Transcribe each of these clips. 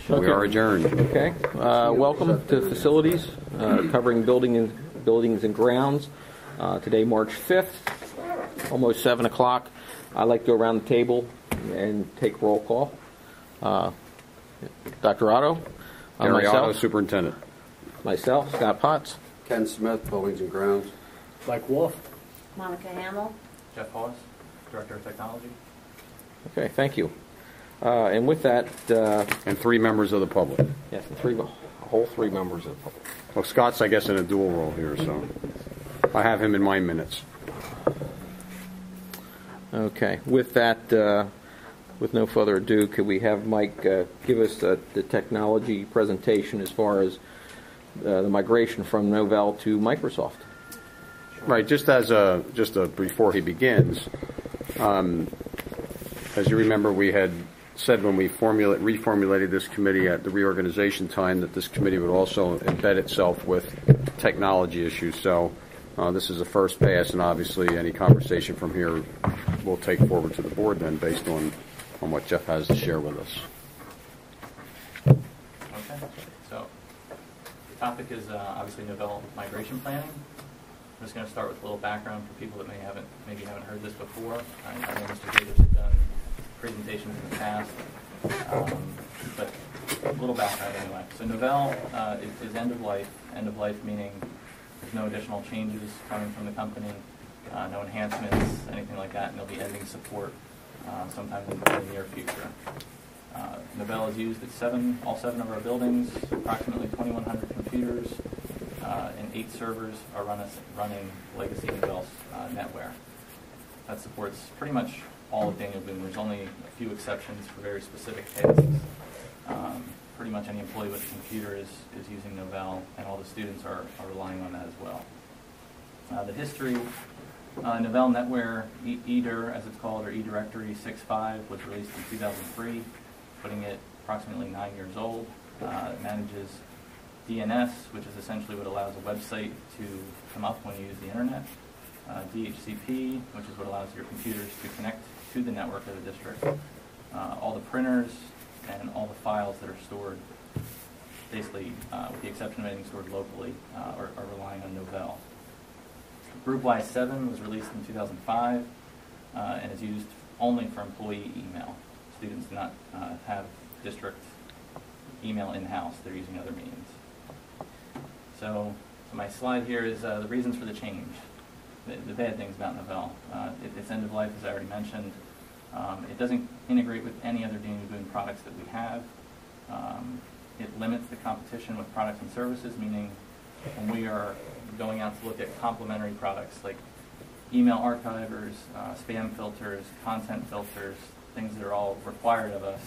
We are adjourned. Okay. Welcome to Facilities, covering buildings and grounds. Today, March 5th, almost 7 o'clock. I'd like to go around the table and take roll call. Dr. Otto. Gary Otto, Superintendent. Myself, Scott Potts. Ken Smith, Buildings and Grounds. Mike Wolf. Monica Hamill. Jeff Hollis, Director of Technology. Okay, thank you. And with that... and 3 members of the public. Yes, whole 3 members of the public. Well, Scott's, I guess, in a dual role here, so I have him in my minutes. Okay. With that, with no further ado, could we have Mike give us the technology presentation as far as the migration from Novell to Microsoft? Right. Just before he begins, as you remember, we had said when we reformulated this committee at the reorganization time that this committee would also embed itself with technology issues. So this is the first pass, and obviously any conversation from here we'll take forward to the board then based on what Jeff has to share with us. Okay, so the topic is obviously Novell migration planning. I'm just going to start with a little background for people that maybe haven't heard this before. I know Mr. Davis has done presentations in the past, but a little background anyway. So Novell is end of life. End of life meaning there's no additional changes coming from the company, no enhancements, anything like that, and they'll be ending support sometime in the near future. Novell is used at all 7 of our buildings. Approximately 2,100 computers and 8 servers are running legacy Novell NetWare. That supports pretty much all of Daniel Boone. There's only a few exceptions for very specific tasks. Pretty much any employee with a computer is using Novell, and all the students are relying on that as well. The history, Novell NetWare eDir, as it's called, or eDirectory 6.5, was released in 2003, putting it approximately 9 years old. It manages DNS, which is essentially what allows a website to come up when you use the internet. DHCP, which is what allows your computers to connect to the network of the district. All the printers and all the files that are stored, basically, with the exception of anything stored locally, are relying on Novell. GroupWise 7 was released in 2005 and is used only for employee email. Students do not have district email in-house. They're using other means. So my slide here is the reasons for the change. The bad things about Novell. Its end of life, as I already mentioned. It doesn't integrate with any other Daniel Boone products that we have. It limits the competition with products and services, meaning when we are going out to look at complementary products like email archivers, spam filters, content filters, things that are all required of us,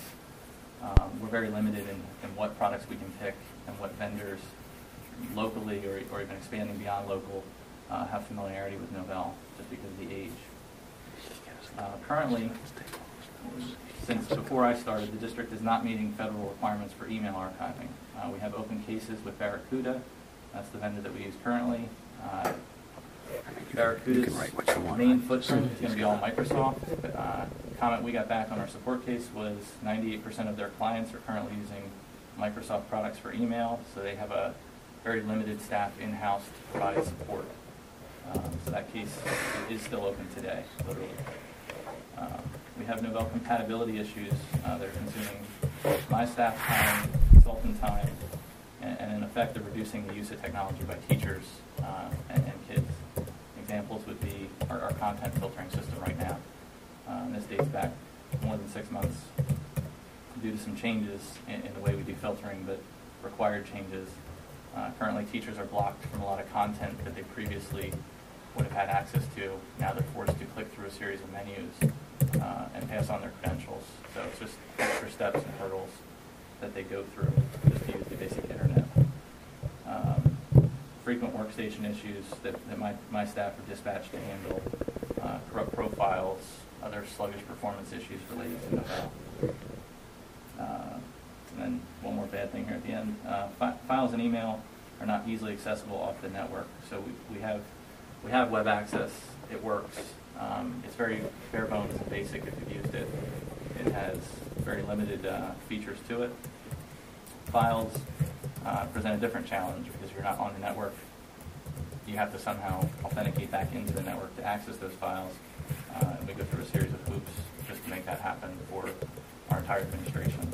we're very limited in what products we can pick and what vendors locally or even expanding beyond local have familiarity with Novell just because of the age. Currently, since before I started, the district is not meeting federal requirements for email archiving. We have open cases with Barracuda. That's the vendor that we use currently. Barracuda's main footprint is going to be all Microsoft. The comment we got back on our support case was 98% of their clients are currently using Microsoft products for email, so they have a very limited staff in-house to provide support. So that case is still open today, literally. We have Novell compatibility issues that are consuming my staff time, consultant time, and in effect they're reducing the use of technology by teachers and kids. Examples would be our content filtering system right now. This dates back more than 6 months due to some changes in the way we do filtering, but required changes. Currently, teachers are blocked from a lot of content that they previously would have had access to. Now they're forced to click through a series of menus and pass on their credentials. So it's just extra steps and hurdles that they go through just to use the basic internet. Frequent workstation issues that my staff are dispatched to handle, corrupt profiles, other sluggish performance issues related to Novell. And then one more bad thing here at the end. Files and email are not easily accessible off the network. So we have web access. It works. It's very bare bones and basic if you've used it. It has very limited features to it. Files present a different challenge because you're not on the network. You have to somehow authenticate back into the network to access those files. And we go through a series of hoops just to make that happen for our entire administration.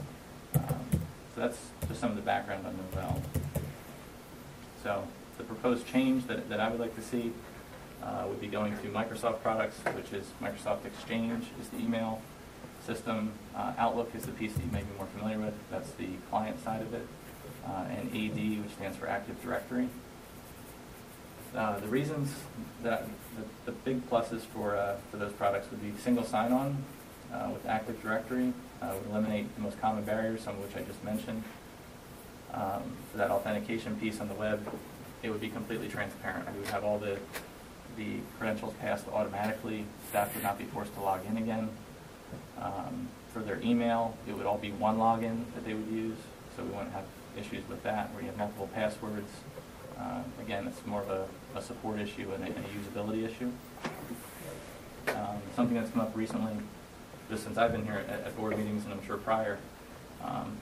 So that's just some of the background on Novell. So the proposed change that I would like to see would be going to Microsoft products, which is Microsoft Exchange is the email system. Outlook is the piece that you may be more familiar with. That's the client side of it. And AD, which stands for Active Directory. The reasons that the big pluses for those products would be single sign-on with Active Directory. Would eliminate the most common barriers, some of which I just mentioned. For that authentication piece on the web, it would be completely transparent. We would have all the credentials passed automatically. Staff would not be forced to log in again. For their email, it would all be one login that they would use, so we wouldn't have issues with that where you have multiple passwords. Again, it's more of a support issue and a usability issue. Something that's come up recently, just since I've been here at board meetings and I'm sure prior,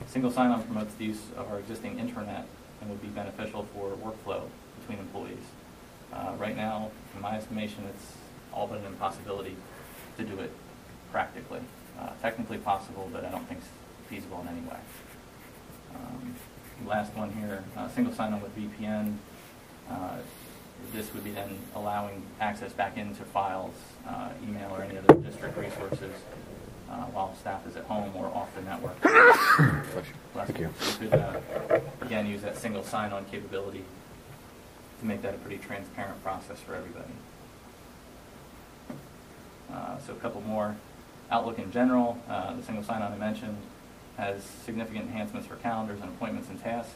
single sign-on promotes the use of our existing intranet and would be beneficial for workflow between employees. Right now, in my estimation, it's all but an impossibility to do it practically. Technically possible, but I don't think it's feasible in any way. Last one here, single sign-on with VPN. This would be then allowing access back into files, email, or any other district resources while staff is at home or off the network. Thank you. We could, again, use that single sign-on capability to make that a pretty transparent process for everybody. So a couple more. Outlook in general, the single sign-on I mentioned, has significant enhancements for calendars and appointments and tasks.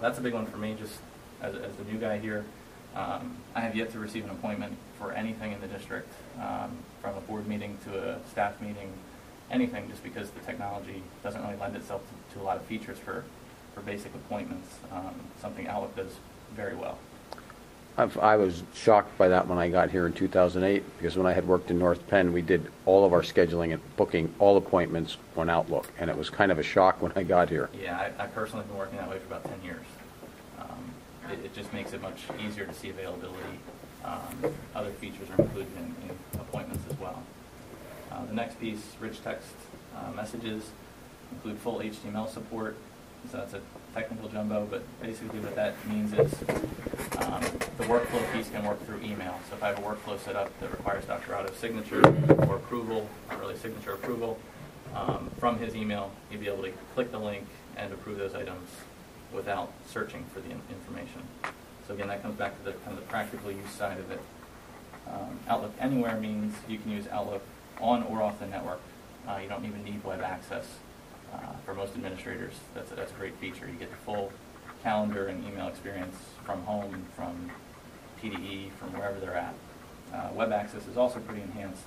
That's a big one for me, just as the new guy here. I have yet to receive an appointment for anything in the district, from a board meeting to a staff meeting, anything, just because the technology doesn't really lend itself to a lot of features for basic appointments, something Outlook does very well. I was shocked by that when I got here in 2008, because when I had worked in North Penn, we did all of our scheduling and booking all appointments on Outlook, and it was kind of a shock when I got here. Yeah, I personally have been working that way for about 10 years. It just makes it much easier to see availability. Other features are included in appointments as well. The next piece, rich text messages, include full HTML support. So that's a technical jumbo, but basically what that means is the workflow piece can work through email. So if I have a workflow set up that requires Dr. Otto's signature or approval, not really signature approval, from his email, you'd be able to click the link and approve those items without searching for the information. So again, that comes back to the kind of the practical use side of it. Outlook Anywhere means you can use Outlook on or off the network. You don't even need web access. For most administrators, that's a great feature. You get the full calendar and email experience from home, from PDE, from wherever they're at. Web access is also pretty enhanced.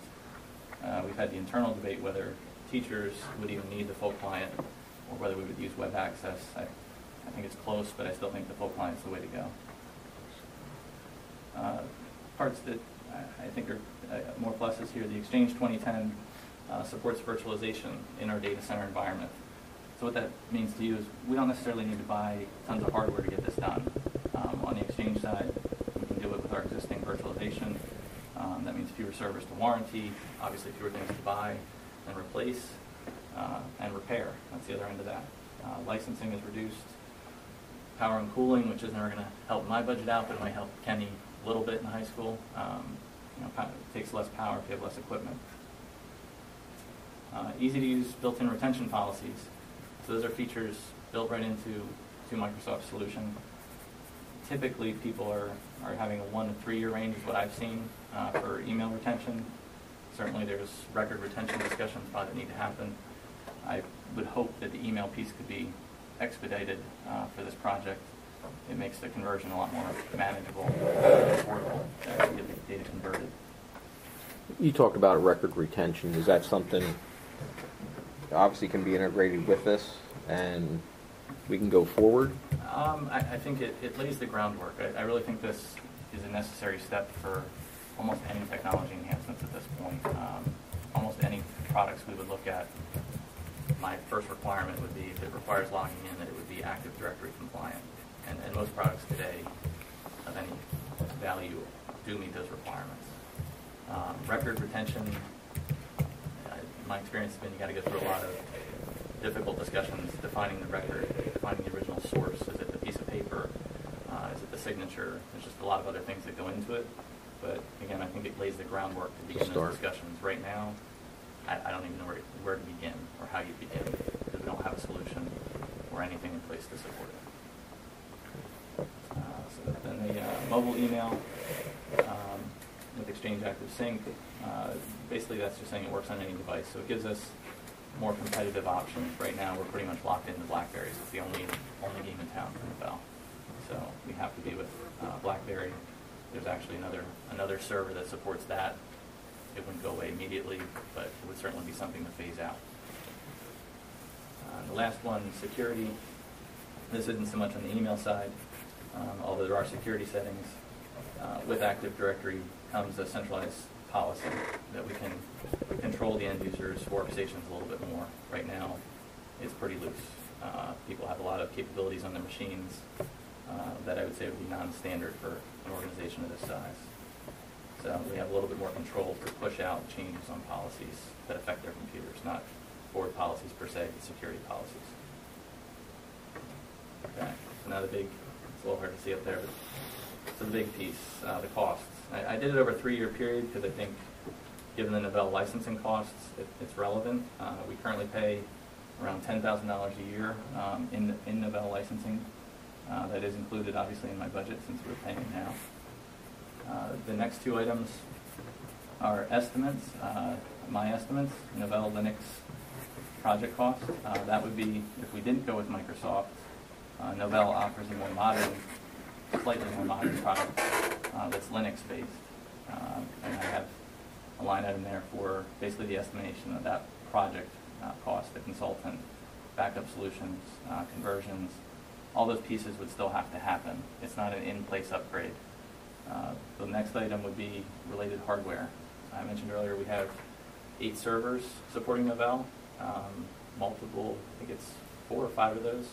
We've had the internal debate whether teachers would even need the full client or whether we would use web access. I think it's close, but I still think the full client is the way to go. Parts that I think are more pluses here, the Exchange 2010 supports virtualization in our data center environment. So what that means to you is we don't necessarily need to buy tons of hardware to get this done. On the Exchange side, we can do it with our existing virtualization. That means fewer servers to warranty, obviously fewer things to buy and replace, and repair. That's the other end of that. Licensing is reduced. Power and cooling, which is never going to help my budget out, but it might help Kenny a little bit in high school. It takes less power if you have less equipment. Easy to use built-in retention policies. So those are features built right into Microsoft's solution. Typically, people are having a 1 to 3 year range is what I've seen for email retention. Certainly, there's record retention discussions probably that need to happen. I would hope that the email piece could be expedited for this project. It makes the conversion a lot more manageable and affordable to get the data converted. You talked about record retention. Is that something obviously can be integrated with this and we can go forward? I think it lays the groundwork. I really think this is a necessary step for almost any technology enhancements at this point. Almost any products we would look at my first requirement would be, if it requires logging in, that it would be Active Directory compliant. And most products today of any value do meet those requirements. Record retention, my experience has been you got to go through a lot of difficult discussions defining the record, defining the original source. Is it the piece of paper? Is it the signature? There's just a lot of other things that go into it. But again, I think it lays the groundwork to begin those discussions. Right now, I don't even know where to begin or how you begin, because we don't have a solution or anything in place to support it. So then the mobile email with Exchange Active Sync, basically that's just saying it works on any device. So it gives us more competitive options. Right now, we're pretty much locked into BlackBerry. It's the only game in town for Novell. So we have to be with BlackBerry. There's actually another server that supports that. It wouldn't go away immediately, but it would certainly be something to phase out. The last one, security. This isn't so much on the email side, although there are security settings. With Active Directory comes a centralized policy that we can control the end user's workstations a little bit more. Right now, it's pretty loose. People have a lot of capabilities on their machines that I would say would be non-standard for an organization of this size. So we have a little bit more control to push out changes on policies that affect their computers, not board policies per se, but security policies. Okay, so now it's a little hard to see up there, but so the big piece, the costs. I did it over a 3-year period because I think, given the Novell licensing costs, it's relevant. We currently pay around $10,000 a year in Novell licensing. That is included, obviously, in my budget since we're paying it now. The next two items are estimates, my estimates, Novell Linux project cost. That would be, if we didn't go with Microsoft, Novell offers a more modern, slightly more modern product that's Linux-based. And I have a line item there for basically the estimation of that project cost, the consultant, backup solutions, conversions. All those pieces would still have to happen. It's not an in-place upgrade. The next item would be related hardware. I mentioned earlier we have 8 servers supporting Novell. Multiple, I think it's 4 or 5 of those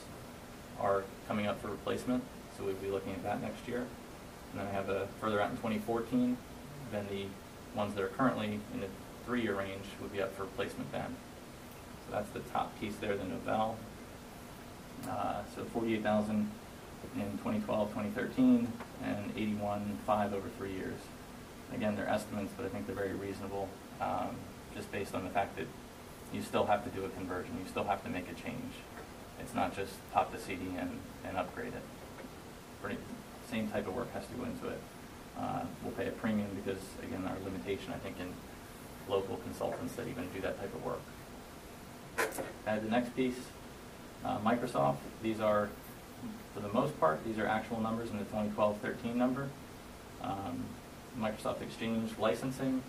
are coming up for replacement, so we'll be looking at that next year. And then I have further out in 2014, then the ones that are currently in the 3-year range would be up for replacement then. So that's the top piece there, the Novell. So $48,000 in 2012, 2013, and $81,500 over 3 years. Again, they're estimates, but I think they're very reasonable, just based on the fact that you still have to do a conversion. You still have to make a change. It's not just pop the CD and upgrade it. Same type of work has to go into it. We'll pay a premium because, again, our limitation, I think, in local consultants that even do that type of work. The next piece, Microsoft. These are, for the most part, these are actual numbers in the 2012-13 number. Microsoft Exchange licensing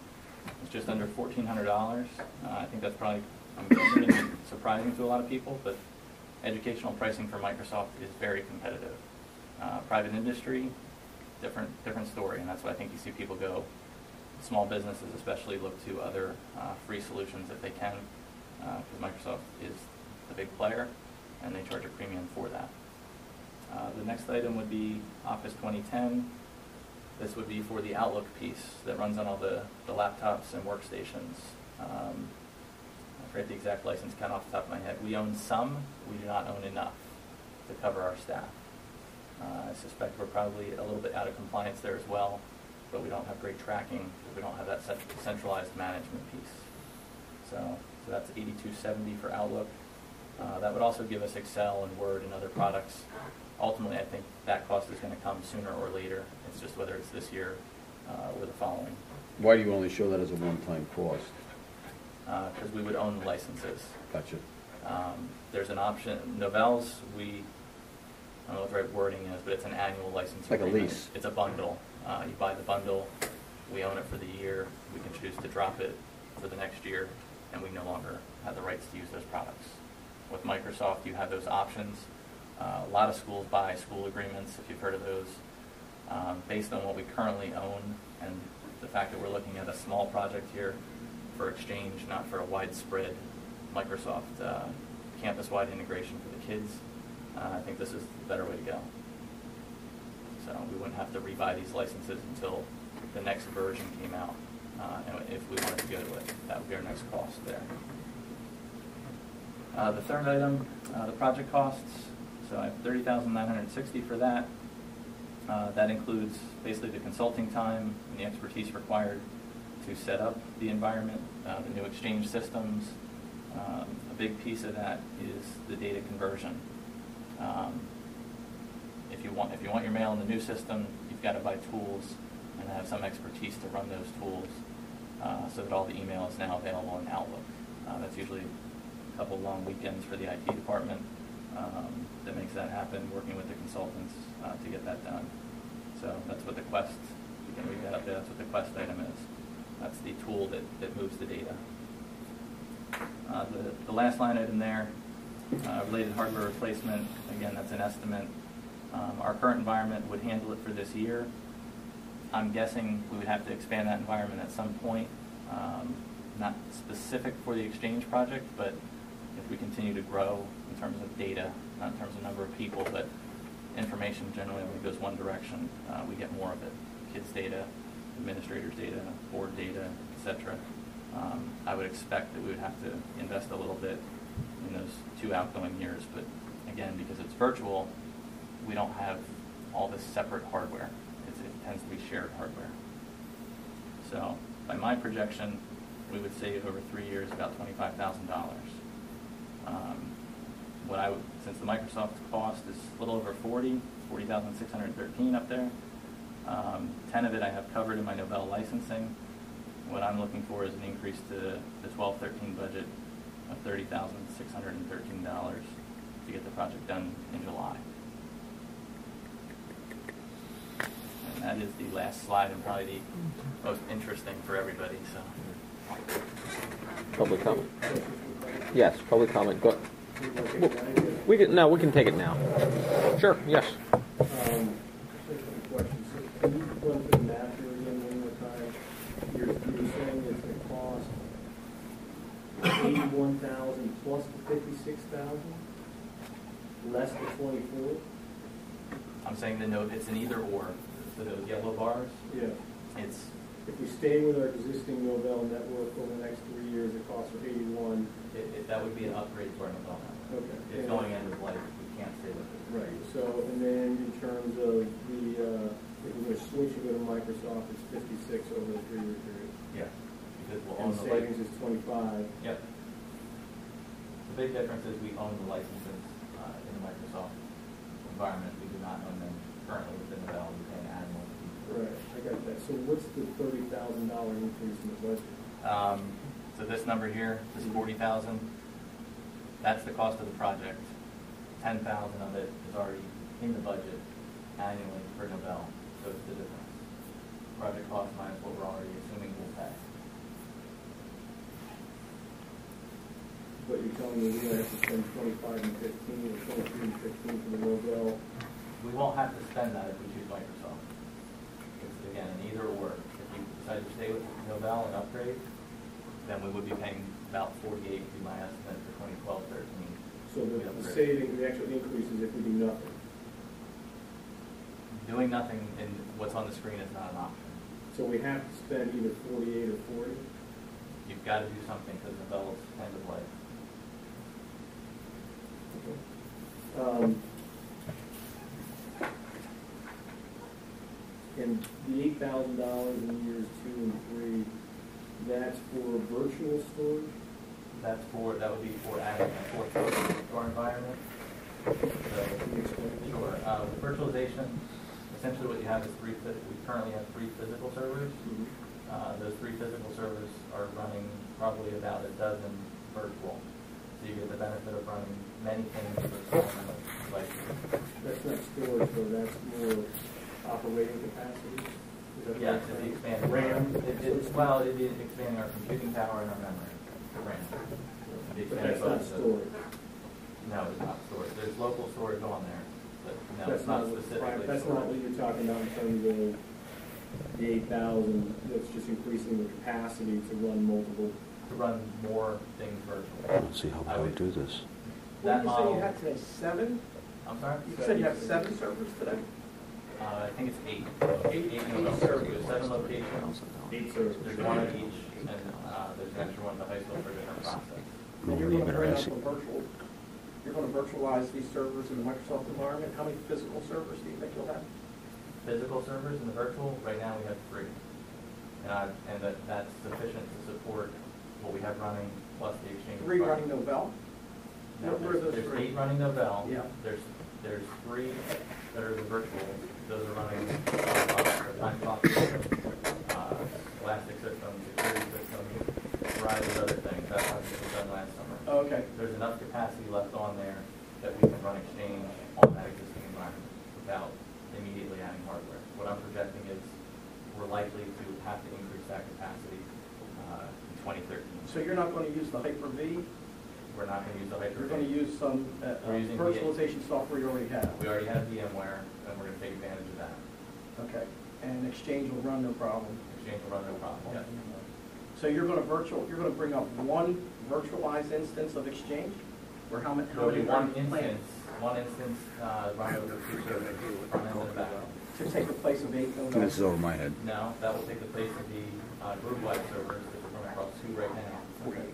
is just under $1,400. I think that's probably, I'm guessing, surprising to a lot of people, but educational pricing for Microsoft is very competitive. Private industry, different story, and that's why I think you see people go. Small businesses especially look to other free solutions if they can, because Microsoft is the big player, and they charge a premium for that. The next item would be Office 2010. This would be for the Outlook piece that runs on all the laptops and workstations. I forget the exact license count off the top of my head. We own some, we do not own enough to cover our staff. I suspect we're probably a little bit out of compliance there as well, but we don't have great tracking. We don't have that centralized management piece. So that's $82.70 for Outlook. That would also give us Excel and Word and other products. Ultimately, I think that cost is going to come sooner or later. It's just whether it's this year or the following. Why do you only show that as a one-time cost? Because we would own the licenses. Gotcha. There's an option. Novell's, I don't know what the right wording is, but it's an annual license like agreement. A lease. It's a bundle. You buy the bundle, we own it for the year, we can choose to drop it for the next year, and we no longer have the rights to use those products. With Microsoft, you have those options. A lot of schools buy school agreements, if you've heard of those. Based on what we currently own and the fact that we're looking at a small project here for Exchange, not for a widespread Microsoft campus-wide integration for the kids, I think this is the better way to go. So we wouldn't have to rebuy these licenses until the next version came out. And if we wanted to go to it, that would be our next cost there. The third item, the project costs. So I have $30,960 for that. That includes basically the consulting time and the expertise required to set up the environment, the new exchange systems. A big piece of that is the data conversion. If you want your mail in the new system, you've got to buy tools and have some expertise to run those tools so that all the email is now available in Outlook. That's usually a couple long weekends for the IT department that makes that happen, working with the consultants to get that done. So that's what the Quest, you can read that up there, that's what the Quest item is. That's the tool that moves the data. The last line item there, related hardware replacement, again, that's an estimate. Our current environment would handle it for this year. I'm guessing we would have to expand that environment at some point, not specific for the exchange project, but if we continue to grow in terms of data, not in terms of number of people, but information generally only goes one direction, we get more of it. Kids' data, administrators' data, board data, etc. I would expect that we would have to invest a little bit in those 2 outgoing years, but again, because it's virtual, we don't have all this separate hardware. It tends to be shared hardware. So by my projection, we would save over 3 years about $25,000. Since the Microsoft cost is a little over 40,613 up there, 10 of it I have covered in my Novell licensing. What I'm looking for is an increase to the 12-13 budget of $30,613 to get the project done in July. And that is the last slide and probably the most interesting for everybody. So, Public comment? Yes, public comment. Go. We can take it now. Sure. Yes. Questions. Can you run through the math here again one more time? You're saying it's going to cost $81,000 plus the $56,000, less the $24,000? I'm saying the note, it's an either or. So those yellow bars, Yeah. it's If we stay with our existing Novell network over the next 3 years, it costs for $81,000. that would be an upgrade to our Novell network. Okay. It's going end of life. We can't stay with it. Right. So, and then in terms of the, if we're going to switch and go to Microsoft, it's 56 over the 3-year period. Yeah, because we'll And own the savings license. is 25. Yep. The big difference is we own the licenses in the Microsoft environment. We do not own them currently within the Novell. We pay an annual fee. Right, I got that. So what's the $30,000 increase in the budget? So this number here, this 40,000, that's the cost of the project. 10,000 of it is already in the budget annually for Novell, so it's the difference. Project cost minus what we're already assuming we'll pay. But you're telling me we're going to have to spend 25 and 15 or 23 and 15 for the Novell? We won't have to spend that if we choose Microsoft. It's, again, an either or. If you decide to stay with Novell and upgrade, then we would be paying about 48 would be my estimate for 2012-13. So the saving, the actual increase is if we do nothing. Doing nothing in what's on the screen is not an option. So we have to spend either 48 or 40? You've got to do something because Novell's end of life. And the $8,000 in years 2 and 3, that's for virtual storage? That would be for adding a fourth person to our environment. So, sure. With virtualization, essentially what you have is we currently have 3 physical servers. Mm-hmm. Those 3 physical servers are running probably about a dozen virtual. So you get the benefit of running many things for a small amount of devices. That's not storage, though. That's more operating capacity? Yes, it'd be expanding RAM? It'd be expanding our computing power and our memory. RAM. But that's not storage. No, it's not storage. There's local storage on there, but no, That's it's not what- specifically That's not what storage. you're talking about in terms of the 8,000. That's just increasing the capacity to run multiple. To run more things virtually. Let's see how I we would- do this. That What did you say model, you had today, 7? I'm sorry? You said you have 7 servers today? I think it's 8. 8 Novell servers. There's 7 locations. 8 servers. There's one at each, and there's an extra one at the high school for a different process. And you're going to bring up a virtual, you're going to virtualize these servers in the Microsoft environment. How many physical servers do you think you'll have? Physical servers in the virtual, right now we have 3. And that's sufficient to support what we have running plus the Exchange. 3 running Novell? No, Where are those there's 3? 8 running Novell. Yeah. There's 3 that are the virtual. Those are running time clock system, elastic system, security system, a variety of other things. That's how it was done last summer. Oh, okay. There's enough capacity left on there that we can run Exchange on that existing environment without immediately adding hardware. What I'm projecting is we're likely to have to increase that capacity in 2013. So you're not going to use the Hyper-V? We're not going to use the Hyper-V. You're going to use some We're using virtualization software you already have? We already have VMware, and we're going to take advantage of that. Okay. And Exchange will run no problem? Exchange will run no problem. Yes. So you're going to bring up one virtualized instance of Exchange? Or how many? There'll be one planned? instance run over 2 servers, front end and the back end. To take the place of 8 Novell? This is over my head. No, that will take the place of the group-wide servers, which we're running across 2 right now.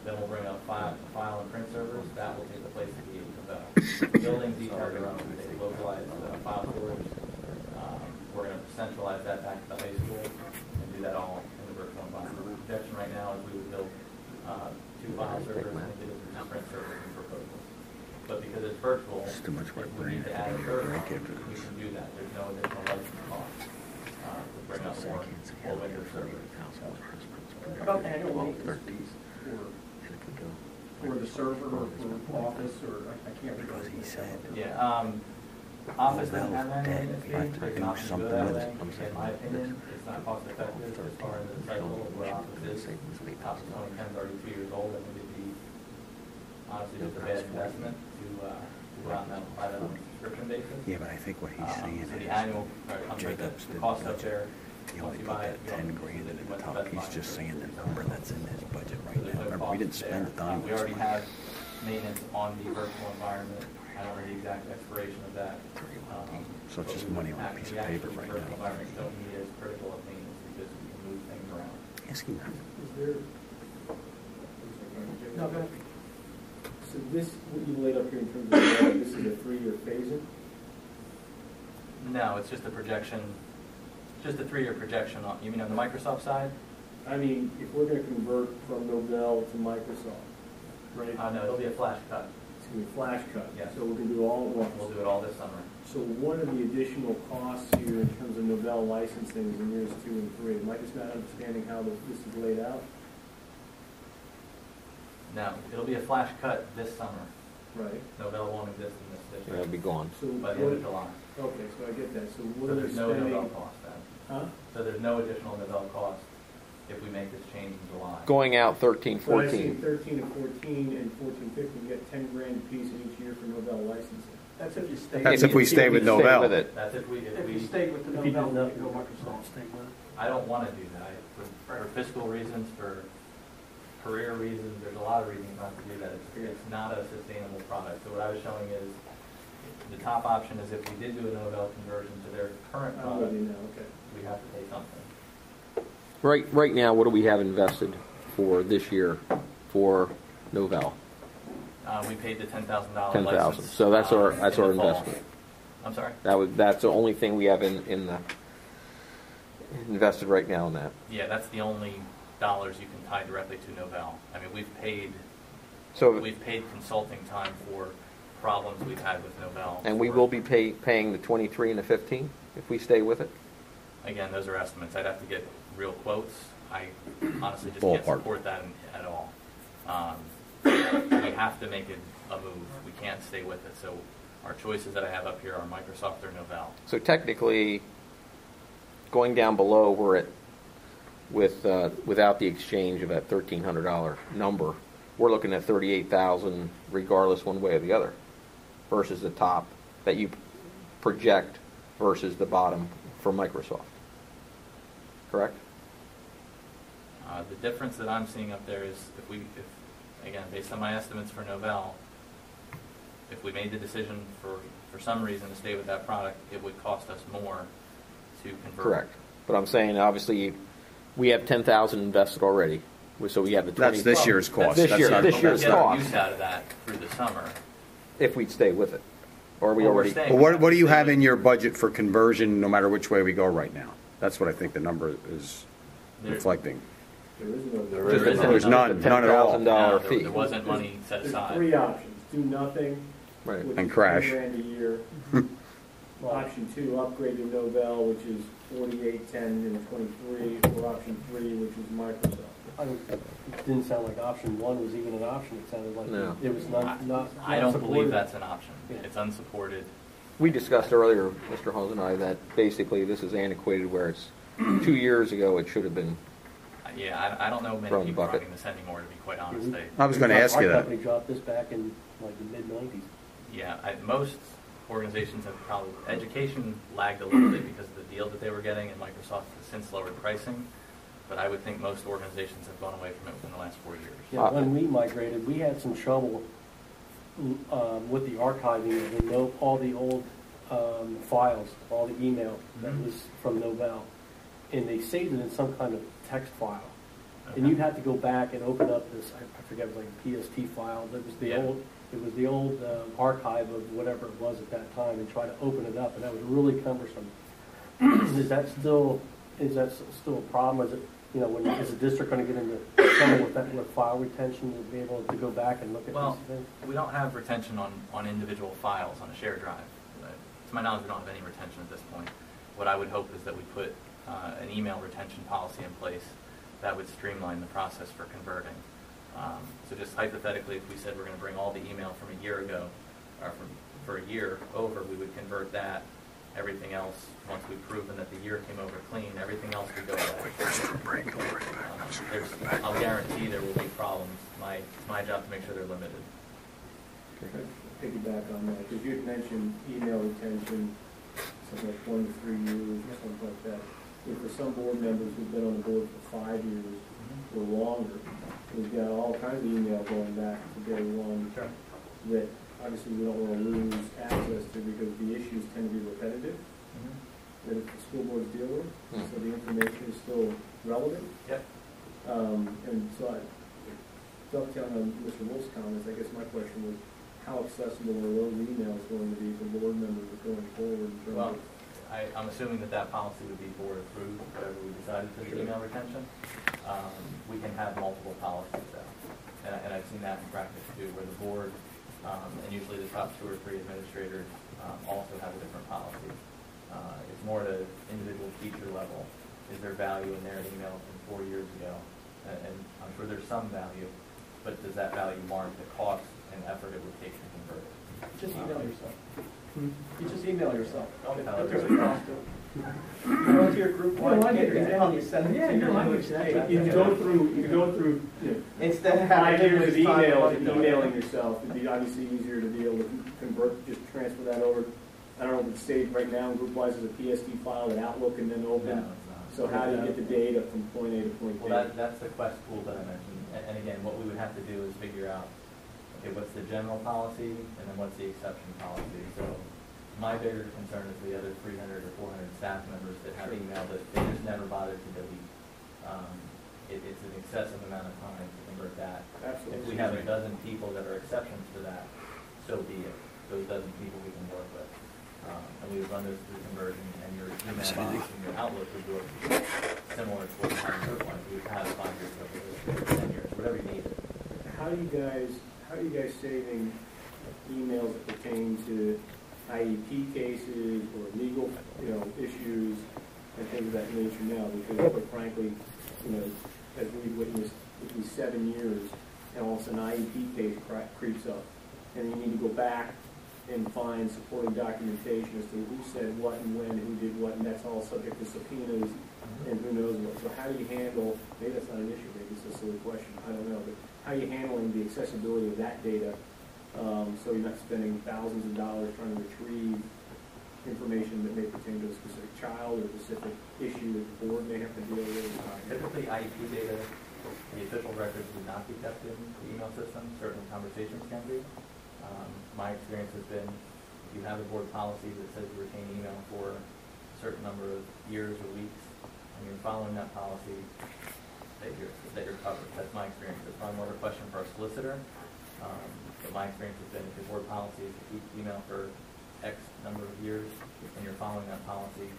Then we'll bring up file and print servers. That will take the place of the 8 Novell. Buildings each have their own. They localize file storage. We're going to centralize that back to the high school and do that all in the virtual environment. The projection right now is we would build 2 file servers and do 2 print servers in proposals. But because it's virtual, It's too much if work we brain. need to add a server, I can't do we this. can do that. There's no additional license cost to bring up more Windows servers. How about annual maintenance fees for the server or for Office or, I can't remember. He said. Yeah, Office doesn't have Novell's any dead. maintenance You have fee. to There's do an option to something go that with way. it. In my opinion, it's not cost effective as far as the cycle of where Office is. Office 2010 is already 2 years old. I think it'd be honestly just a bad investment to go out and apply that on a subscription basis. Yeah, but I think what he's saying So the is annual, I'm sorry, Jacobs the didn't cost up budget. there. he once only you put buy it, that you 10 don't grand use in it, the you top. went to He's Best just Buy. saying the number that's in his budget right There's now. no Remember, we cost didn't spend there. a dime. We already have maintenance on the virtual environment. I don't know the exact expiration of that. So it's just money on a piece of paper right The virtual now. environment don't need as critical of maintenance because we can move things around. Ask him that. Is there? No, go ahead. So this, what you laid up here in terms of, this is a 3-year phase-in? No, it's just a projection, just a 3-year projection on, you mean on the Microsoft side? I mean, if we're going to convert from Novell to Microsoft, right? No, it'll be a flash cut. It's going to be a flash cut. Yes. So we're going to do it all at once. We'll do it all this summer. So what are the additional costs here in terms of Novell licensing in years 2 and 3? Am I just not understanding how this is laid out? No, it'll be a flash cut this summer. Right. Novell won't exist in this It'll district be gone. So by the end of July. Okay, so I get that. So So what are we there's no spending? Novell cost then. Huh? So there's no additional Novell cost if we make this change in July. Going out 13, But I see 14. 13 and 14 and 14, 15, you get 10 grand a piece in each year for Novell licensing. That's if you stay. That's if we stay with Stay Novell. with it. That's if we If you stay with the If you did Novell, nothing. you go Microsoft. I don't want to do that. For fiscal reasons, for career reasons, there's a lot of reasons not to do that. It's not a sustainable product. So what I was showing is, the top option is if we did do a Novell conversion to their current I'm with product, you now, okay. we have to pay something. Right now, what do we have invested for this year for Novell? We paid the $10,000 $10,000. license. So that's our in the fall. investment. I'm sorry? That's the only thing we have in the invested right now in that. Yeah, that's the only dollars you can tie directly to Novell. I mean, we've paid So, consulting time for problems we've had with Novell. and we will be paying the 23 and the 15 if we stay with it. Again, those are estimates. I'd have to get real quotes. I honestly just Ballpark. can't support that at all. We have to make it a move. We can't stay with it. So our choices that I have up here are Microsoft or Novell. So technically, going down below, we're at without the exchange of that $1,300 number, we're looking at $38,000 regardless one way or the other, versus the top that you project versus the bottom for Microsoft. Correct? The difference that I'm seeing up there is if again, based on my estimates for Novell, if we made the decision for some reason to stay with that product, it would cost us more to convert. Correct. But I'm saying, obviously, we have 10,000 invested already. So we have the 20. That's this year's cost. This That's year- not- this We'll year's get cost. use out of that through the summer. If we'd stay with it. Or we Well, we're already. staying. Well, what do you have in your budget for conversion, no matter which way we go right now? That's what I think the number is There- reflecting. There is no. There isn't There's another none at all. $10,000 No, fee. there wasn't money set There's aside. three options: do nothing, Right. which And is crash. $10,000 a year. Option 2, upgrade to Novell, which is 48, 10, and 23, or option 3, which is Microsoft. It didn't sound like option 1 was even an option. It sounded like No. it was not I don't believe supported. that's an option. Yeah. It's unsupported. We discussed earlier, Mr. Holmes and I, that basically this is antiquated where it's 2 years ago it should have been. Yeah, I don't know Throw many in the people bucket. running this anymore, to be quite honest. I was going to ask you Our that. company dropped this back in like the mid-90s. Yeah, most organizations have probably, education lagged a little bit because of the deal that they were getting, and Microsoft has since lowered pricing. But I would think most organizations have gone away from it within the last 4 years. Yeah, when we migrated, we had some trouble with the archiving of all the old files, all the email that was from Novell. And they saved it in some kind of text file. And you'd have to go back and open up this, I forget, it was like a PST file. That was the Yeah. old archive of whatever it was at that time, and try to open it up, and that was really cumbersome. Is that still a problem? Is it, is the district going to get into trouble with file retention to be able to go back and look at Well, these things? we don't have retention on individual files on a shared drive. To my knowledge, we don't have any retention at this point. What I would hope is that we put an email retention policy in place that would streamline the process for converting. So just hypothetically, if we said we're going to bring all the email from a year ago, or for a year over, we would convert that. Everything else, once we've proven that the year came over clean, everything else would go away. I'll guarantee there will be problems. It's my job to make sure they're limited. Piggyback on that, because you had mentioned email retention, something like 1 to 3 years or something like that. And for some board members who've been on the board for 5 years or longer, we've got all kinds of email going back to day one that obviously we don't want to lose access to because the issues tend to be repetitive that the school boards deal with, so the information is still relevant. Yep. And so dovetailing on Mr. Wolf's comments, I guess my question was, how accessible are those emails going to be for board members going forward in terms Well, of? I'm assuming that policy would be board approved, whatever we decided for the email retention. We can have multiple policies though. And I've seen that in practice too, where the board, and usually the top 2 or 3 administrators also have a different policy. It's more at an individual teacher level. Is there value in their email from 4 years ago? And I'm sure there's some value, but does that value warrant the cost and effort it would take to convert it? Just email yourself. You just email yourself. Okay. If there's a cost to it. You go into your group, get your email, and you send it to your language. You can go through Instead of 5 having years of everybody's talking email about and it. emailing yourself. It'd be obviously easier to be able to convert, just transfer that over. I don't know if it's saved right now in GroupWise as a PST file at Outlook and then No, open. it's not. So how do you get the data from point A to point B? Well, that's the Quest tool that I mentioned. And again, what we would have to do is figure out, okay, what's the general policy and then what's the exception policy? So my bigger concern is the other 300 or 400 staff members that have email that they just never bothered to delete. It's an excessive amount of time to convert that. Absolutely. If we have a dozen people that are exceptions to that, so be it. Those dozen people we can work with. And we would run those through conversion, and your email box and your Outlook would work similar to what GroupWise. We would have 5 years of 10 years, whatever you need. How are you guys saving emails that pertain to IEP cases or legal, issues and things of that nature now? Because quite frankly, as we've witnessed these 7 years, and all of a sudden IEP case creeps up, and you need to go back and find supporting documentation as to who said what and when, who did what, and that's all subject to subpoenas and who knows what. So how do you handle, maybe that's not an issue, maybe it's a silly question, I don't know, but how are you handling the accessibility of that data so you're not spending thousands of dollars trying to retrieve information that may pertain to a specific child or a specific issue that the board may have to deal with? Typically, IEP data, the official records would not be kept in the email system. Certain conversations can be. My experience has been, if you have a board policy that says you retain email for a certain number of years or weeks, and you're following that policy, that you're covered. That's my experience. It's probably more of a question for our solicitor. But my experience has been, if your board policy is to keep email for X number of years, and you're following that policy,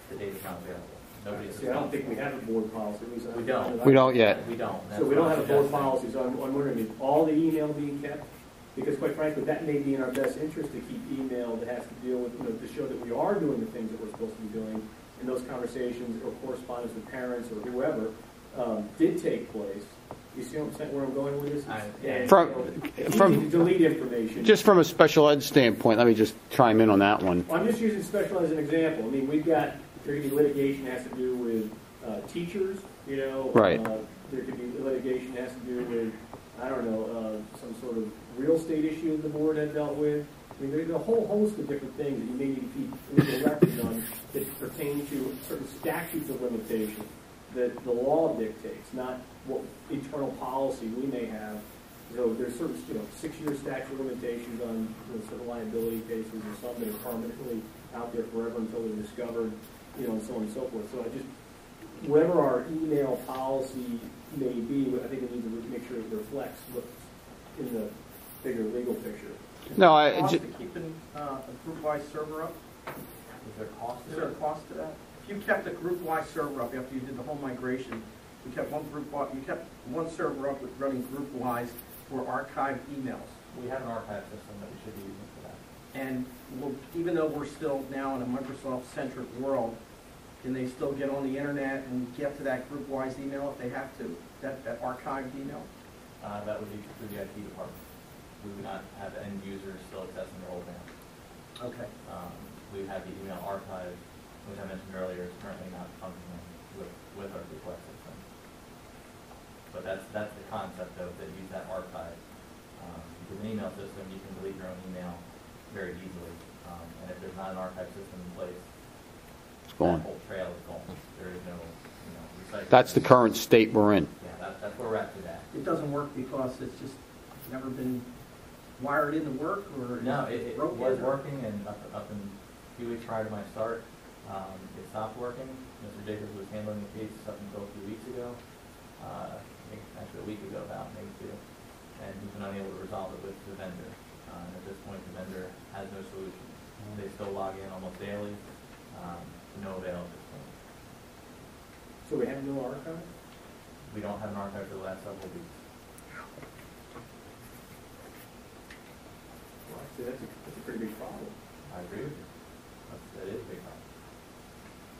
the data is not available. Nobody's See, I don't think we have a board policy. We don't. We don't yet. We don't. That's So we what don't I'm have a board suggesting. policy, so I'm wondering, is all the email being kept? Because quite frankly, that may be in our best interest to keep email that has to deal with, to show that we are doing the things that we're supposed to be doing, and those conversations or correspondence with parents or whoever did take place. You see what I'm saying, where I'm going with this? And, it's easy to delete information. Just from a special ed standpoint, let me just chime in on that one. I'm just using special as an example. I mean, there could be litigation that has to do with teachers, Right. There could be litigation that has to do with, I don't know, some sort of real estate issue the board had dealt with. I mean, there's a whole host of different things that you may need to keep legal records on that pertain to certain statutes of limitation that the law dictates, not what internal policy we may have. There's certain, 6-year statute of limitations on certain liability cases, and some that are permanently out there forever until they're discovered, and so on and so forth. So whatever our email policy may be, I think it needs to make sure it reflects what's in the bigger legal picture. No, Cost to keeping a group-wide server up? Is there a cost Is to there a it? cost to that? If you kept a group-wide server up after you did the whole migration, you kept one server up with running group-wise for archived emails. We have an archive system that we should be using for that. And even though we're still now in a Microsoft-centric world, can they still get on the internet and get to that group-wise email if they have to, that archived email? That would be through the IT department. We would not have end users still accessing their old mail. Okay. We have the email archive, which I mentioned earlier, is currently not functioning with our request system. But that's the concept of that use that archive. With an email system, you can delete your own email very easily. And if there's not an archive system in place, It's gone. that whole trail is gone. There is no, recycling. That's the current state we're in. Yeah, that's where we're at today. It doesn't work because it's just never been wired into work, or No, it broken, was or- working, and up in a few weeks prior to my start, it stopped working. Mr. Jacobs was handling the case up until a few weeks ago, I think actually a week ago about, maybe 2, and he's been unable to resolve it with the vendor. And at this point, the vendor has no solution. They still log in almost daily, to no avail at this point. So we have no archive? We don't have an archive for the last several weeks. So that's a pretty big problem. I agree with you. That is a big problem.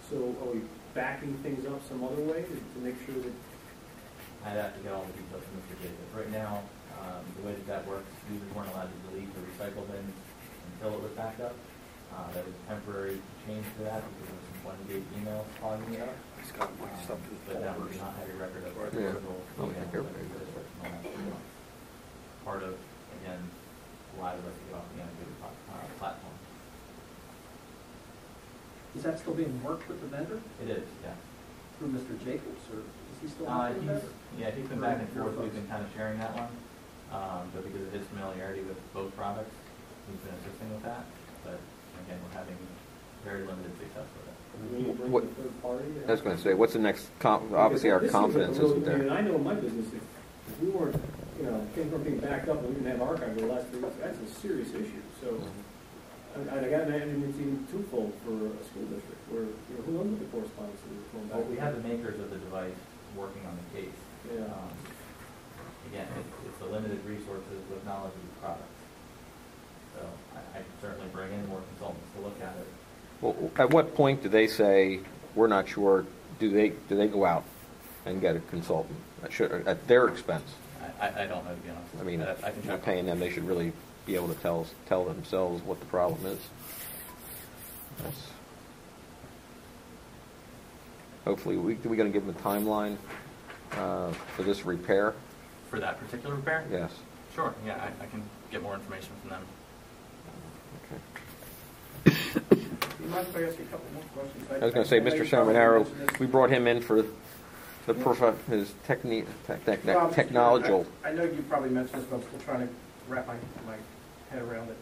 So are we backing things up some other way to make sure that? I'd have to get all the details from Mr. Jacobs. Right now, the way that works, users weren't allowed to delete or recycle bins until it was backed up. There was a temporary change to that because there was some one-day emails clogging it up. But now we do not have a record of original emails that exist on that email. Part of, again, why we like to get off the integrated platform. Is that still being worked with the vendor It is, yeah. through Mr. Jacobs, or is he still on the vendor? He's been back and forth. We've been kind of sharing that one. But because of his familiarity with both products, he's been assisting with that. But again, we're having very limited success with it. We need to bring What- in a third party? I was going to say, what's the next, obviously our This seems like a confidence really- isn't there. And I know in my business, if we weren't, came from being backed up and we didn't have archive for the last 3 weeks, that's a serious issue. So, I got to imagine it's even twofold for a school district, where, who knows what the correspondence is going back. Well, we have the makers of the device working on the case. Yeah. Again, it's the limited resources with knowledge of the products. So I can certainly bring in more consultants to look at it. Well, at what point do they say, we're not sure, do they go out and get a consultant at their expense? I don't know, to be honest. I mean, I can not check. paying them, they should really be able to tell themselves what the problem is. Hopefully, we going to give them a timeline for this repair? For that particular repair? Yes. Sure, yeah, I can get more information from them. Okay. Do you mind if I ask you a couple more questions? I was going to say, know Mr. you probably Salmonaro, mentioned this. we brought him in for his technological. I know you probably mentioned this, but I'm still trying to wrap my head around it.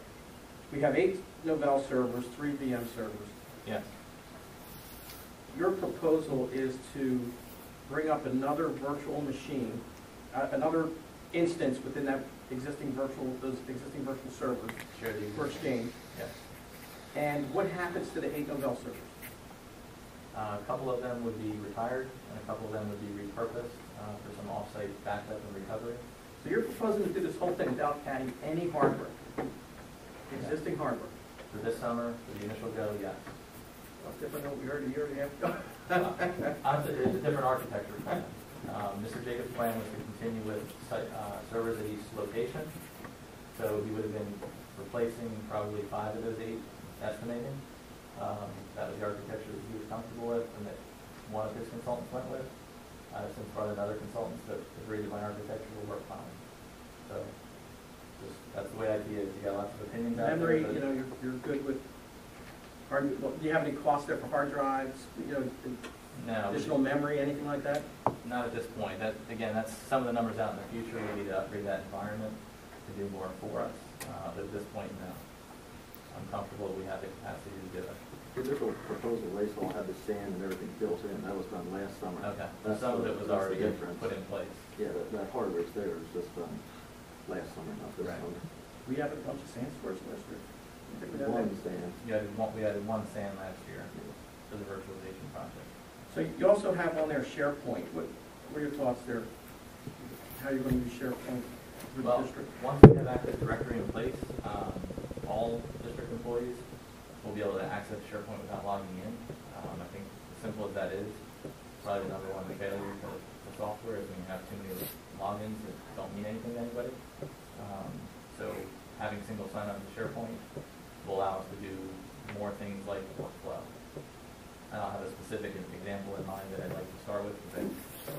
We have 8 Novell servers, 3 VM servers. Yes. Your proposal is to bring up another virtual machine, another instance within that those existing virtual servers Share these. for Exchange. Yes. And what happens to the 8 Novell servers? A couple of them would be retired, and a couple of them would be repurposed for some off-site backup and recovery. So you're proposing to do this whole thing without adding any hardware, existing hardware. For this summer, for the initial go, yes. What's different than what we heard a year and a half ago? Honestly, it's a different architecture plan. Mr. Jacobs' plan was to continue with servers at each location. So he would have been replacing probably 5 of those 8, estimating. That was the architecture that he was comfortable with and that one of his consultants went with. I've since brought in other consultants that agreed that my architecture will work fine. So that's the way IT is. You got lots of opinions out Memory, there. you know, you're good with hard. Do you have any costs there for hard drives? You know, No, additional memory, anything like that? not at this point. That again, that's some of the numbers out in the future. We need to upgrade that environment to do more for us. But at this point, no. I'm comfortable that we have the capacity to do it. The initial proposal, Racewell had the sand and everything built in. That was done last summer. Okay. That's Some of it was that's already the difference. put in place. Yeah, that hardware's there. It was just done last summer, not this Right. summer. We have a bunch of sand stores last year. I think we did One that. sand. We added one SAN last year for the virtualization project. So you also have on there SharePoint. What are your thoughts there? How are you going to use SharePoint for the Well, district? once we have Active Directory in place, all district employees will be able to access SharePoint without logging in. I think as simple as that is, probably the number one failure for the software is when you have too many logins that don't mean anything to anybody. So having single sign-on to SharePoint will allow us to do more things like workflow. I don't have a specific example in mind that I'd like to start with because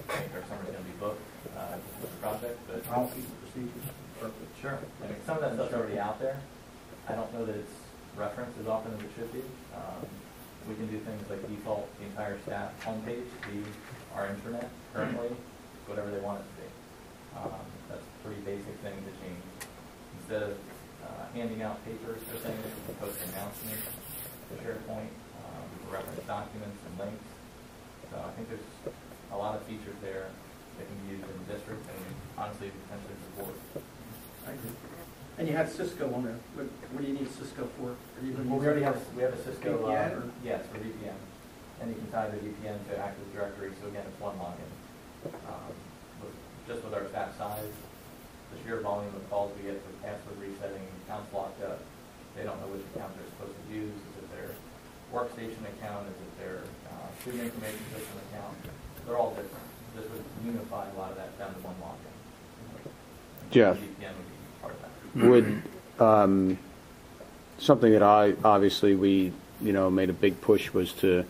I think our summer's going to be booked with the project, but Policies and procedures. Perfect. sure. I mean, some of that stuff's already out there. I don't know that it's referenced as often as it should be. We can do things like default the entire staff homepage to be our intranet currently, whatever they want it to be. That's a pretty basic thing to change. Instead of handing out papers for things, we can post announcements to SharePoint, we can reference documents and links. So I think there's a lot of features there that can be used in the district and honestly potentially for the board. I agree. And you had Cisco on there. What do you need Cisco for? Are you going to Well, use we it already have a Cisco. VPN or? Yes, for VPN, and you can tie the VPN to Active Directory. So again, it's one login. Just with our staff size, the sheer volume of calls we get for password resetting, accounts locked up, they don't know which account they're supposed to use. Is it their workstation account? Is it their student information system account? They're all different. This would unify a lot of that down to one login. Jeff. VPN would be part of that. Would something that we made a big push was to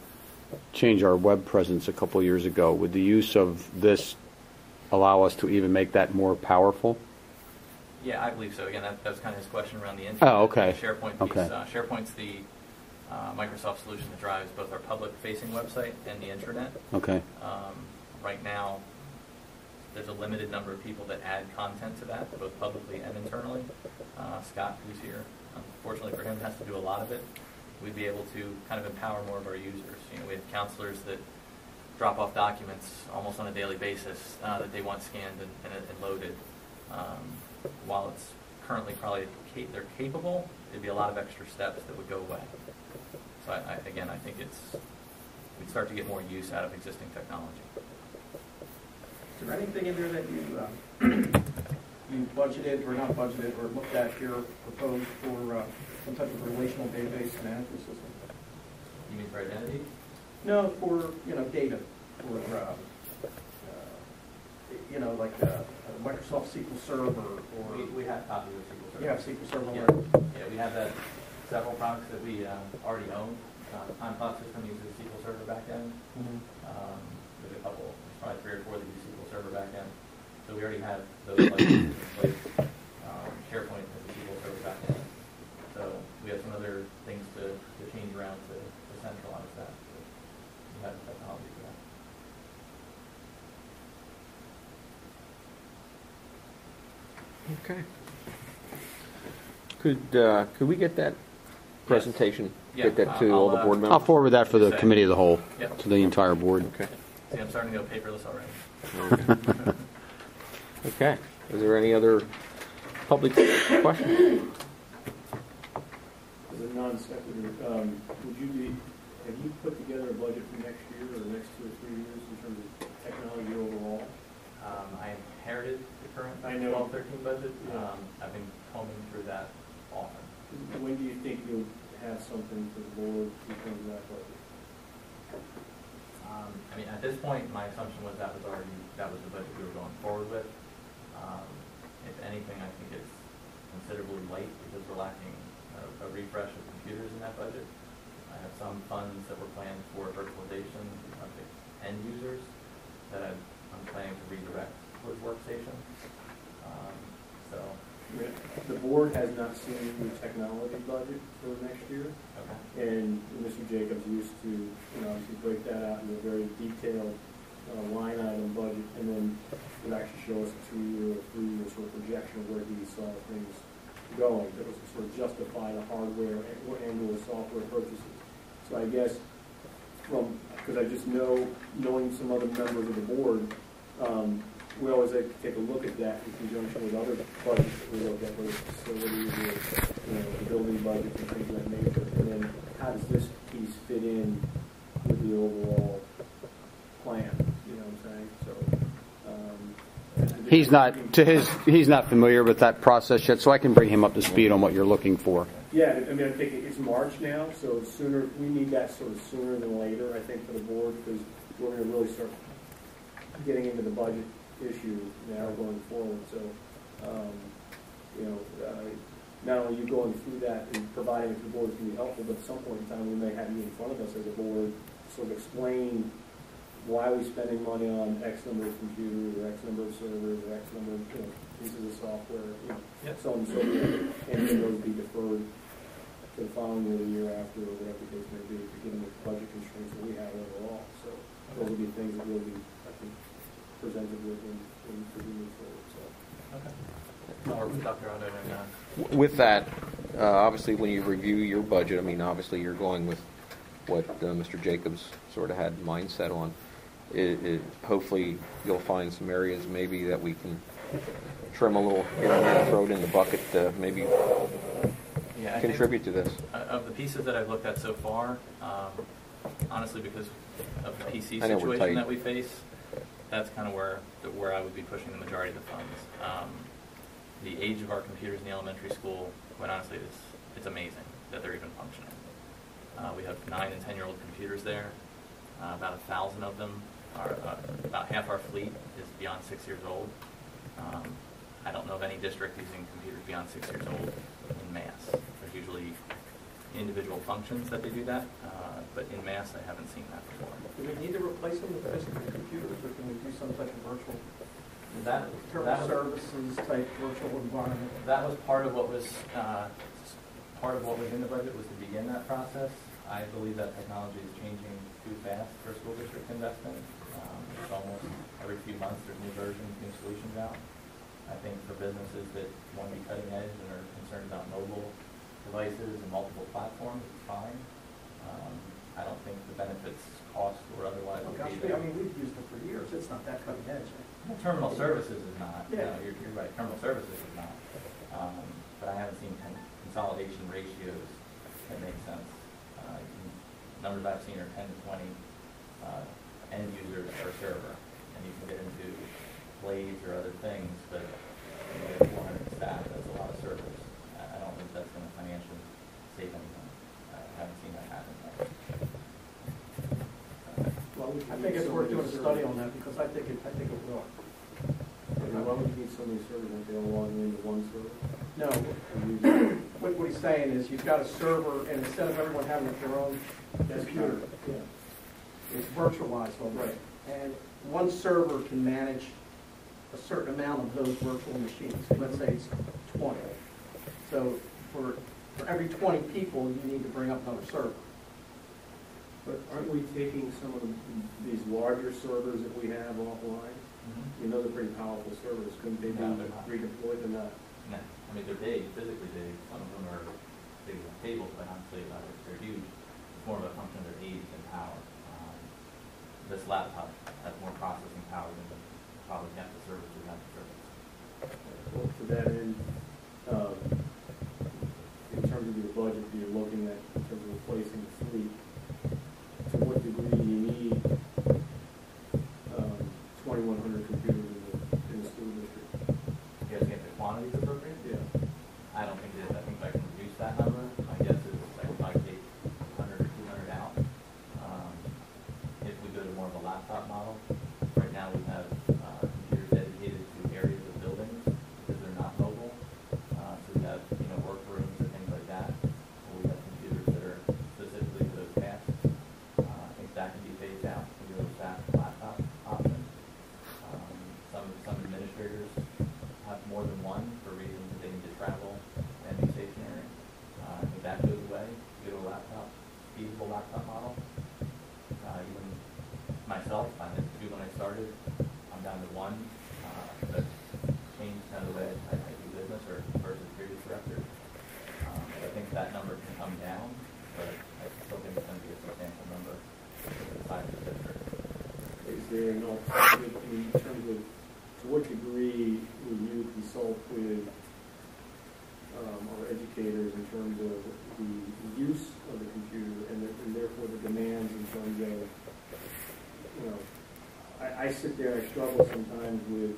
change our web presence a couple of years ago. Would the use of this allow us to even make that more powerful? Yeah, I believe so. Again, that was kind of his question around the internet. Oh, okay. SharePoint piece. Okay. SharePoint's the Microsoft solution that drives both our public-facing website and the intranet. Okay. Right now, there's a limited number of people that add content to that, both publicly and internally. Scott, who's here, unfortunately for him, has to do a lot of it. We'd be able to kind of empower more of our users. We have counselors that drop off documents almost on a daily basis that they want scanned and loaded. While it's currently probably they're capable, it'd be a lot of extra steps that would go away. So I think we'd start to get more use out of existing technology. Is there anything in there that you budgeted or not budgeted or looked at here, proposed for some type of relational database management system? You mean for identity? No, for data, for like Microsoft SQL Server or We have copies of SQL Server. you have SQL Server Yeah, already. yeah, we have that several products that we already own. Time Clock System uses SQL Server backend. There's a couple, there's probably 3 or 4 that use SQL Server backend. So we already have those licenses in place. SharePoint has a SQL Server backend. So we have some other things to change around to centralize that. We have the technology for that. Okay. Could we get that presentation? Yeah, Get that to all the board I'll members? forward that for the committee of the whole, Yep. to the entire board. Okay. See, I'm starting to go paperless already. Okay. Is there any other public questions? As a non-sequitur, have you put together a budget for next year or the next 2 or 3 years in terms of technology overall? I inherited the current I know. 12-13 budget. Yeah. I've been combing through that often. When do you think you'll have something for the board in terms of that budget? I mean, at this point, my assumption was that was the budget we were going forward with. If anything, I think it's considerably light because we're lacking a refresh of computers in that budget. I have some funds that were planned for virtualization of the end users that I'm planning to redirect towards workstations. So, The board has not seen the technology budget for next year, okay. and Mr. Jacobs used to, obviously break that out into a very detailed line item budget, and then would actually show us a 2-year or 3-year sort of projection of where he saw things going. That was to sort of justify the hardware and or software purchases. So I guess because I just knowing some other members of the board, we always like to take a look at that in conjunction with other budgets that we look at, whether it's facilities or the building budget and things of that nature. And then how does this piece fit in with the overall plan? You know what I'm saying? So He's not familiar with that process yet, so I can bring him up to speed on what you're looking for. yeah, I mean, I think it's March now, so sooner we need that sort of sooner than later. I think for the board because we're going to really start getting into the budget issue now going forward. So, not only you going through that and providing it to the board is going to be helpful, but at some point in time we may have you in front of us as a board, sort of explain why are we spending money on X number of computers or X number of servers or X number of pieces of software, so on and so forth, and then those be deferred to the following year, the year after, or whatever the case may be, given the budget constraints that we have overall. So those will be things that we'll be, I think, presented with in moving forward. So. Okay. I'll work with Dr. Otto and With that, obviously, when you review your budget, I mean, obviously, you're going with what Mr. Jacobs sort of had mindset on. Hopefully, you'll find some areas maybe that we can trim a little here and there, throw it in the bucket to maybe contribute to this. Of the pieces that I've looked at so far, honestly, because of the PC I know we're situation tight. that we face, that's kind of where I would be pushing the majority of the funds. The age of our computers in the elementary school, quite honestly, it's amazing that they're even functioning. We have 9 and 10-year-old computers there. About 1,000 of them are, about half our fleet is beyond 6 years old. I don't know of any district using computers beyond 6 years old in mass. There's usually individual functions that they do that, but in mass I haven't seen that before. Do we need to replace them with physical computers, or can we do some type of virtual services type virtual environment? That was part of what was in the budget, was to begin that process. I believe that technology is changing too fast for a school district to invest in. It's almost every few months there's new versions, new solutions out. I think for businesses that want to be cutting edge and are concerned about mobile devices and multiple platforms, it's fine. I don't think the benefits, cost, or otherwise would be there. I mean, we've used them for years. It's not that cutting edge. Well, terminal services is not. Yeah. No, you're right. Terminal services is not. But I haven't seen consolidation ratios that make sense. Numbers I've seen are 10 to 20 end users per server, and you can get into blades or other things, but when you have 400 staff, that's a lot of servers. I don't think that's going to financially save anything. I haven't seen that happen yet. I think it's worth doing a study on that because I think it will. Why would you need so many servers if they all log into one server? No, what he's saying is you've got a server, and instead of everyone having their own computer, it's virtualized already. And one server can manage a certain amount of those virtual machines. Let's say it's 20. So for every 20 people, you need to bring up another server. But aren't we taking some of these larger servers that we have offline? You know they're pretty powerful servers. Couldn't they be No, they're not. redeployed or not? No. I mean, they're big, physically big. Some of them are big as tables, but honestly, they're huge. It's more of a function of their age than power. This laptop has more processing power than probably half the servers we have to service. Well, to that end, in terms of your budget that you're looking at, in terms of replacing the fleet, to what degree do you need 2,100 computers in the school district? You guys get the quantities appropriate? Yeah. I don't think it is. I think I can reduce that number. My guess is I can probably take 100 or 200 out. If we go to more of a laptop model, right now we have computers dedicated to areas of buildings because they're not mobile. So we have, workrooms and things like that. We have computers that are specifically for those tasks. I think that can be phased out. We go to staff laptop option. Some administrators have more than one for reasons that they need to travel and be stationary. I think that goes away. We go to a laptop, feasible laptop model. Even myself, I had 2 when I started. I'm down to 1. That's changed kind of the way I do business or versus previous directors. I think that number can come down, but I still think it's going to be a substantial number for the size of the district. Is there an alternative in terms of to what degree will you consult with our educators in terms of the use of the computer and therefore the demands in terms of, I sit there, I struggle sometimes with,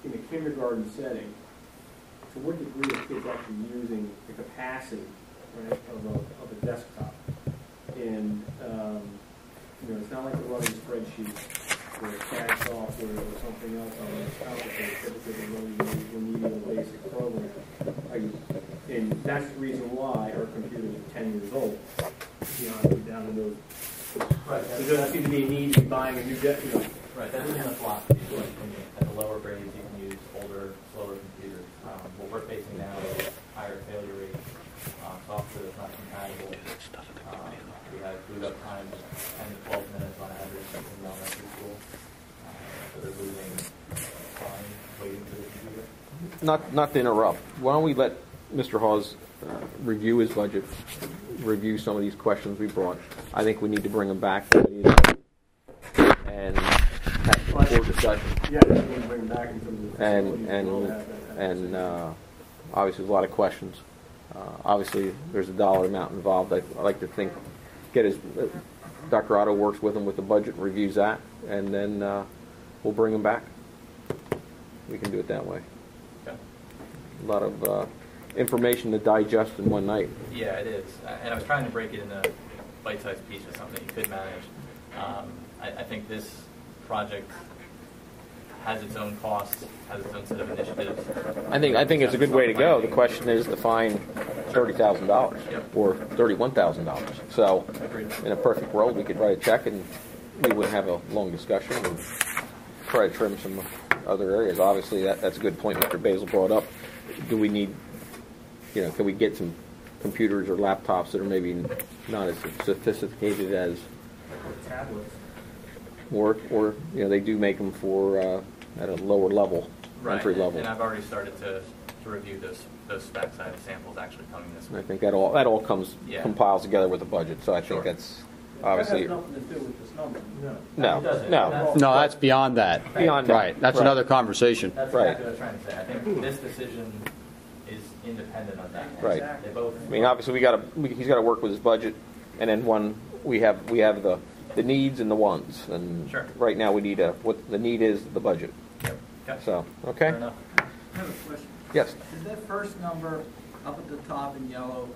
in a kindergarten setting, to what degree are kids actually using the capacity, right, of a desktop? And, it's not like they're running spreadsheets or CAD software or something else on this complicated, typically they're running remedial basic programs. And that's the reason why our computers are 10 years old. Down in those. Right. There doesn't seem to be a need to be buying a new Right, that isn't the philosophy. At the lower grades, you can use older, slower computers. What we're facing now is higher failure rates, software that's not compatible. We have boot up times 10 to 12 minutes on average in elementary school. So they're losing time waiting for the computer. Not to interrupt, why don't we let Mr. Hawes review his budget, review some of these questions we brought. I think we need to bring them back and have more discussion. Yeah, we want to bring them back in terms of And obviously there's a lot of questions. Obviously there's a dollar amount involved. I like to think, Dr. Otto works with him with the budget, reviews that, and then we'll bring them back. We can do it that way. Okay. A lot of information to digest in one night. Yeah, it is. And I was trying to break it into bite-sized pieces, something that you could manage. I think this project has its own costs, has its own set of initiatives. I think it's a good way to go. The question is to find $30,000 or $31,000. So, in a perfect world, we could write a check and we would have a long discussion and try to trim some other areas. Obviously, that's a good point Mr. Basil brought up. Do we need, can we get some computers or laptops that are maybe not as sophisticated as tablets? Or they do make them for at a lower level, entry level. And I've already started to review those specs. I have samples actually coming this week. I think that all compiles together with the budget. So I think that's obviously. That has nothing to do with this number. No. No, that's beyond that. Beyond that. Right. That's another conversation. That's exactly what I was trying to say. I think this decision is independent of that. Right. They both. I mean, obviously he's got to work with his budget, and then we have the needs and the wants, and right now we need what the need is the budget. Yep. Okay. So okay. Fair enough. I have a question. Yes. Is that first number up at the top in yellow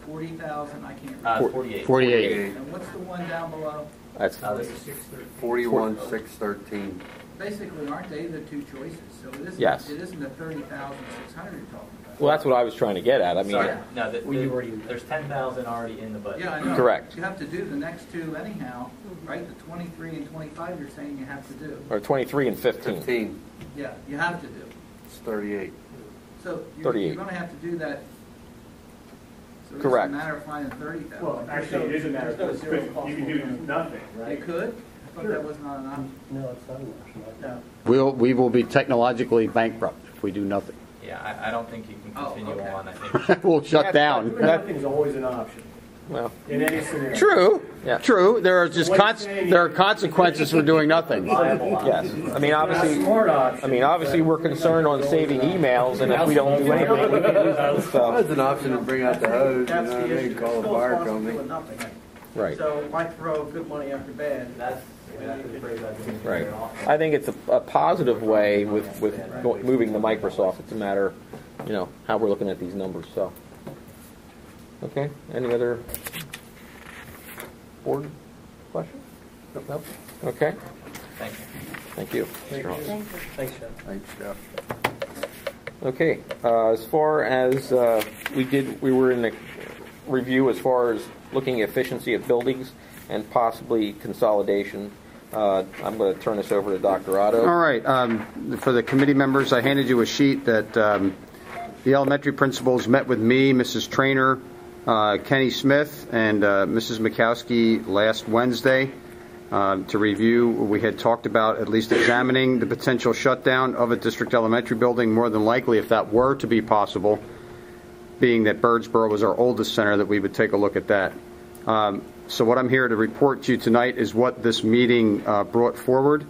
40,000? I can't remember. 48. 48. And what's the one down below? That's This is 41,613. Basically, aren't they the two choices? So it isn't, Yes. it isn't the 30,600 you're talking about. well, that's what I was trying to get at. I mean, Sorry. No, there's 10,000 already in the budget. Yeah, I know. Correct. You have to do the next two anyhow, right? The 23 and 25 you're saying you have to do. or 23 and 15. 15, Yeah, you have to do. it's 38. So you're 38. going to have to do that. So Correct. It's a matter of finding 30,000. Well, actually, it is a matter of, you can do nothing, right? You could? I thought that was not an option. No, it's not an option. No. We will be technologically bankrupt if we do nothing. Yeah, I don't think you can Oh, continue okay. on. I think We'll shut down. Nothing's always an option Well, in any scenario. True, Yeah. true. There are just What you're saying there are is- consequences for doing nothing. viable option. yes. I mean, obviously, Obviously, we're concerned on saving emails, and if we don't do anything, we can lose them. So, That's an option to bring out the hose, you know That's what I the mean, issue. call a Still fire responsible company. for nothing. right. So why throw good money after bad? That's the phrase I've been using Right. very often. I think it's a positive way with moving to Microsoft. It's a matter, how we're looking at these numbers. So, okay. Any other board questions? No. Okay. Thank you. Thank you. Mr. Hawes. Thanks, Jeff. Thanks, Jeff. Okay. As far as we were in the review as far as looking at efficiency of buildings and possibly consolidation. I'm going to turn this over to Dr. Otto. All right. For the committee members, I handed you a sheet that the elementary principals met with me, Mrs. Trainer, Kenny Smith, and Mrs. Mikowski last Wednesday to review. We had talked about at least examining the potential shutdown of a district elementary building, more than likely, if that were to be possible, being that Birdsboro was our oldest center, that we would take a look at that. So what I'm here to report to you tonight is what this meeting brought forward.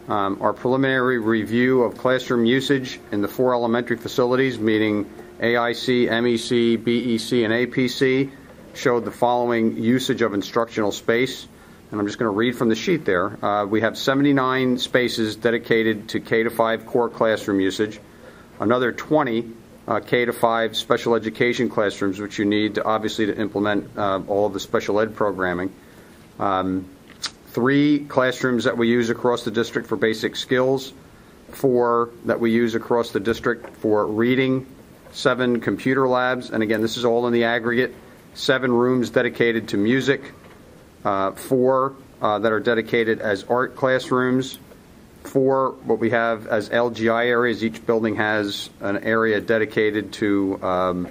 Our preliminary review of classroom usage in the 4 elementary facilities, meaning AIC, MEC, BEC, and APC, showed the following usage of instructional space. And I'm just going to read from the sheet there. We have 79 spaces dedicated to K-5 core classroom usage, another 20 K-5 special education classrooms, which you need obviously to implement all of the special ed programming. 3 classrooms that we use across the district for basic skills, 4 that we use across the district for reading, 7 computer labs, and again, this is all in the aggregate, 7 rooms dedicated to music, 4 that are dedicated as art classrooms, 4 what we have as LGI areas. Each building has an area dedicated to,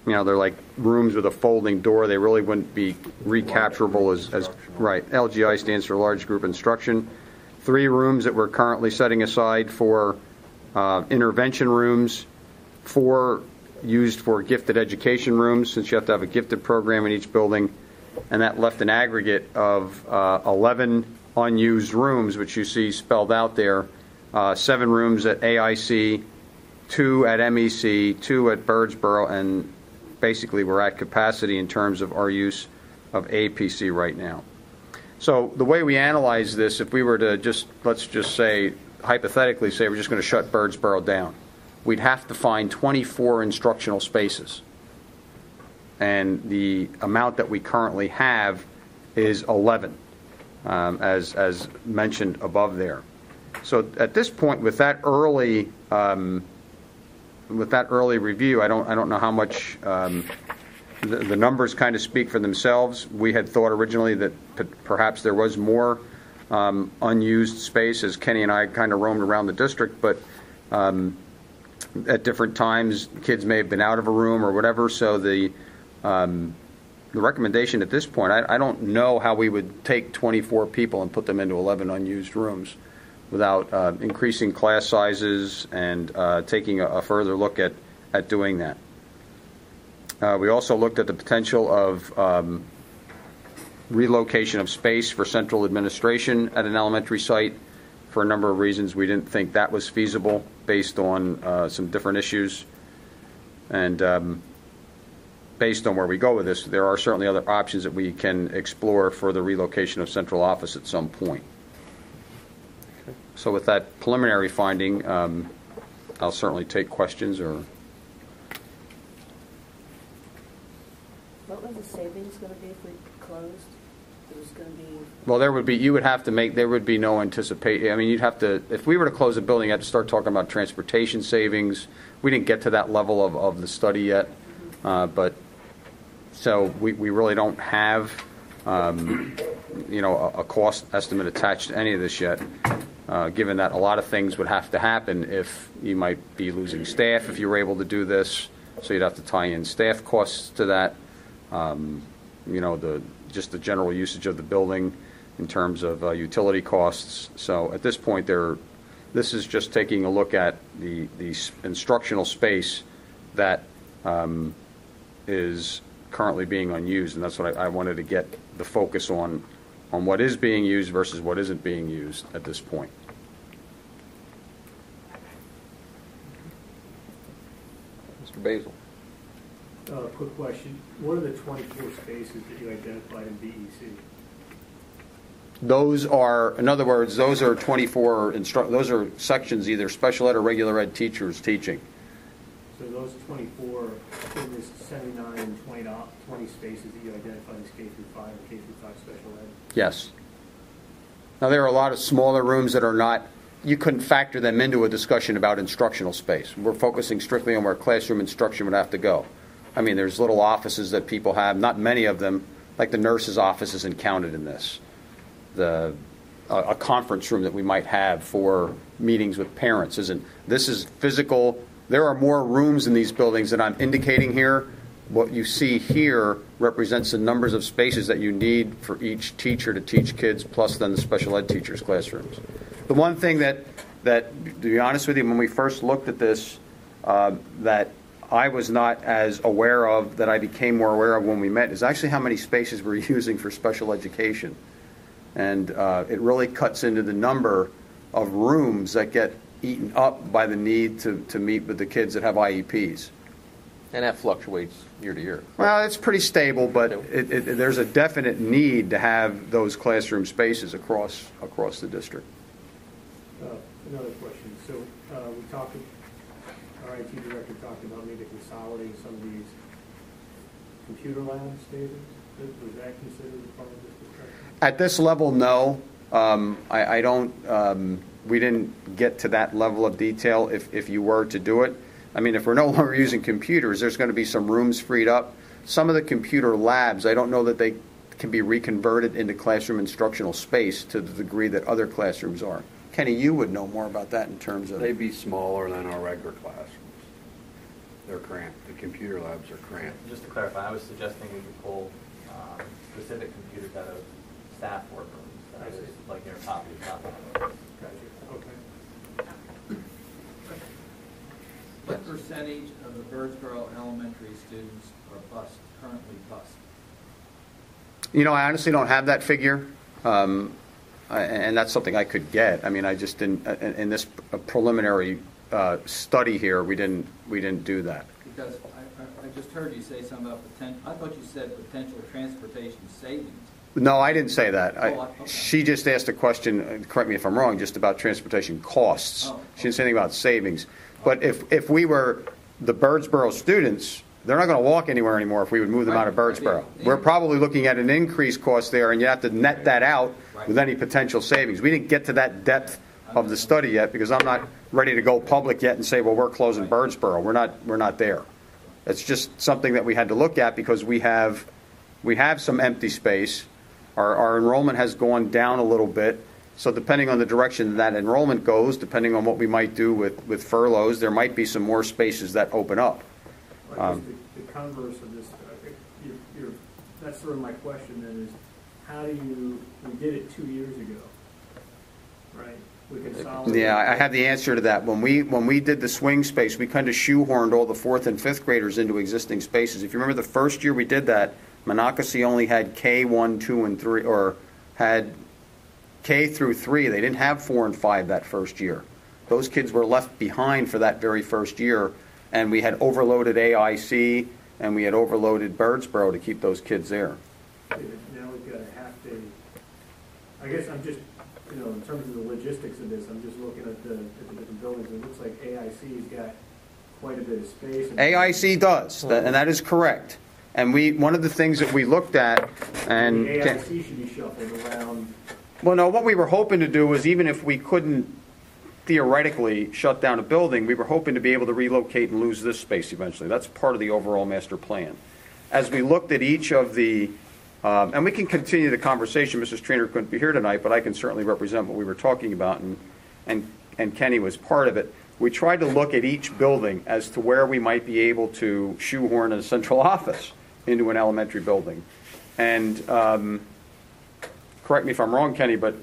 they're like rooms with a folding door. They really wouldn't be recapturable as right. LGI stands for large group instruction. 3 rooms that we're currently setting aside for intervention rooms, 4 used for gifted education rooms, since you have to have a gifted program in each building, and that left an aggregate of 11 unused rooms, which you see spelled out there. 7 rooms at AIC, 2 at MEC, 2 at Birdsboro, and basically we're at capacity in terms of our use of APC right now. So the way we analyze this, if we were to let's just say, hypothetically say we're just going to shut Birdsboro down, we'd have to find 24 instructional spaces. And the amount that we currently have is 11, as mentioned above there. So at this point, with that early review, I don't know how much the numbers kind of speak for themselves. We had thought originally that perhaps there was more unused space, as Kenny and I kind of roamed around the district, but at different times, kids may have been out of a room or whatever. So the recommendation at this point, I don't know how we would take 24 people and put them into 11 unused rooms without increasing class sizes and taking a further look at doing that. We also looked at the potential of relocation of space for central administration at an elementary site. For a number of reasons, we didn't think that was feasible based on some different issues. And based on where we go with this, there are certainly other options that we can explore for the relocation of central office at some point. So with that preliminary finding, I'll certainly take questions or... What was the savings going to be if we closed? It was going to be... Well, there would be no anticipation. I mean, you'd have to, if we were to close a building, you have to start talking about transportation savings. We didn't get to that level of the study yet. But so we really don't have, a cost estimate attached to any of this yet, given that a lot of things would have to happen if you might be losing staff if you were able to do this. So you'd have to tie in staff costs to that. Just the general usage of the building in terms of utility costs. So at this point, there This is just taking a look at the instructional space that is currently being unused, and that's what I wanted to get the focus on what is being used versus what isn't being used at this point. Mr. Basil. Quick question. What are the 24 spaces that you identified in BEC? Those are, in other words, those are 24 those are sections, either special ed or regular ed teachers teaching. So those 24 in this 79 and 20 spaces that you identified as K through 5 and K through 5 special ed? Yes. Now, there are a lot of smaller rooms that are not, you couldn't factor them into a discussion about instructional space. We're focusing strictly on where classroom instruction would have to go. I mean, there's little offices that people have, not many of them, like the nurse's office isn't counted in this. A conference room that we might have for meetings with parents isn't. This is physical. There are more rooms in these buildings than I'm indicating here. What you see here represents the numbers of spaces that you need for each teacher to teach kids, plus then the special ed teachers' classrooms. The one thing that to be honest with you, when we first looked at this, that I was not as aware of, that I became more aware of when we met, is actually how many spaces we're using for special education. And it really cuts into the number of rooms that get eaten up by the need to meet with the kids that have IEPs. And that fluctuates year to year. Well, it's pretty stable, but there's a definite need to have those classroom spaces across the district. Another question. So our IT director talked about maybe consolidating some of these computer lab spaces. Was that considered a part of this discussion? At this level, no. I don't. We didn't get to that level of detail. If you were to do it, I mean, if we're no longer using computers, there's going to be some rooms freed up. Some of the computer labs, I don't know that they can be reconverted into classroom instructional space to the degree that other classrooms are. Kenny, you would know more about that in terms of. They'd be smaller than our regular classrooms. They're cramped. The computer labs are cramped. Just to clarify, I was suggesting we could pull specific computers out of staff workrooms. That is like near top of your top. Gotcha. Okay. What percentage of the Birdsboro elementary students are currently bused? You know, I honestly don't have that figure, and that's something I could get. I mean, I just didn't in this preliminary study here. We didn't do that. Because I just heard you say something about potential. I thought you said potential transportation savings. No, I didn't say that. Okay. She just asked a question, correct me if I'm wrong, just about transportation costs. Okay. She didn't say anything about savings. But if we were the Birdsboro students, they're not going to walk anywhere anymore if we would move them out of Birdsboro. We're probably looking at an increased cost there, and you have to net that out with any potential savings. We didn't get to that depth of the study yet because I'm not ready to go public yet and say, well, we're closing Birdsboro. We're not there. It's just something that we had to look at because we have some empty space. Our enrollment has gone down a little bit. So depending on the direction that enrollment goes, depending on what we might do with furloughs, there might be some more spaces that open up. The converse of this, that's sort of my question then is, how do we did it 2 years ago, right? We consolidated. Yeah, I have the answer to that. When we did the swing space, we kind of shoehorned all the 4th and 5th graders into existing spaces. If you remember the first year we did that, Monocacy only had K1, 2, and 3, or had K through 3. They didn't have 4 and 5 that first year. Those kids were left behind for that very first year, and we had overloaded AIC, and we had overloaded Birdsboro to keep those kids there. Now we've got a half day. I guess I'm just, in terms of the logistics of this, I'm just looking at the different buildings. It looks like AIC's got quite a bit of space. AIC does, and that is correct. And one of the things that we looked at, and the AIC should be shuffled around. Well, no, what we were hoping to do was even if we couldn't theoretically shut down a building, we were hoping to be able to relocate and lose this space eventually. That's part of the overall master plan. As we looked at each of the, and we can continue the conversation. Mrs. Trainer couldn't be here tonight, but I can certainly represent what we were talking about, and Kenny was part of it. We tried to look at each building as to where we might be able to shoehorn a central office into an elementary building. And correct me if I'm wrong, Kenny, but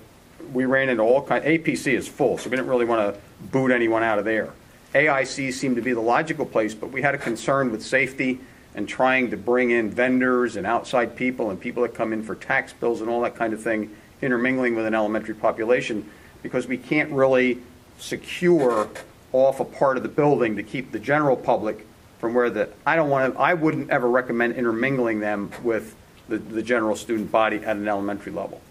we ran into all kinds. APC is full, so we didn't really want to boot anyone out of there. AIC seemed to be the logical place, but we had a concern with safety and trying to bring in vendors and outside people and people that come in for tax bills and all that kind of thing, intermingling with an elementary population, because we can't really secure off a part of the building to keep the general public from where I wouldn't ever recommend intermingling them with the general student body at an elementary level.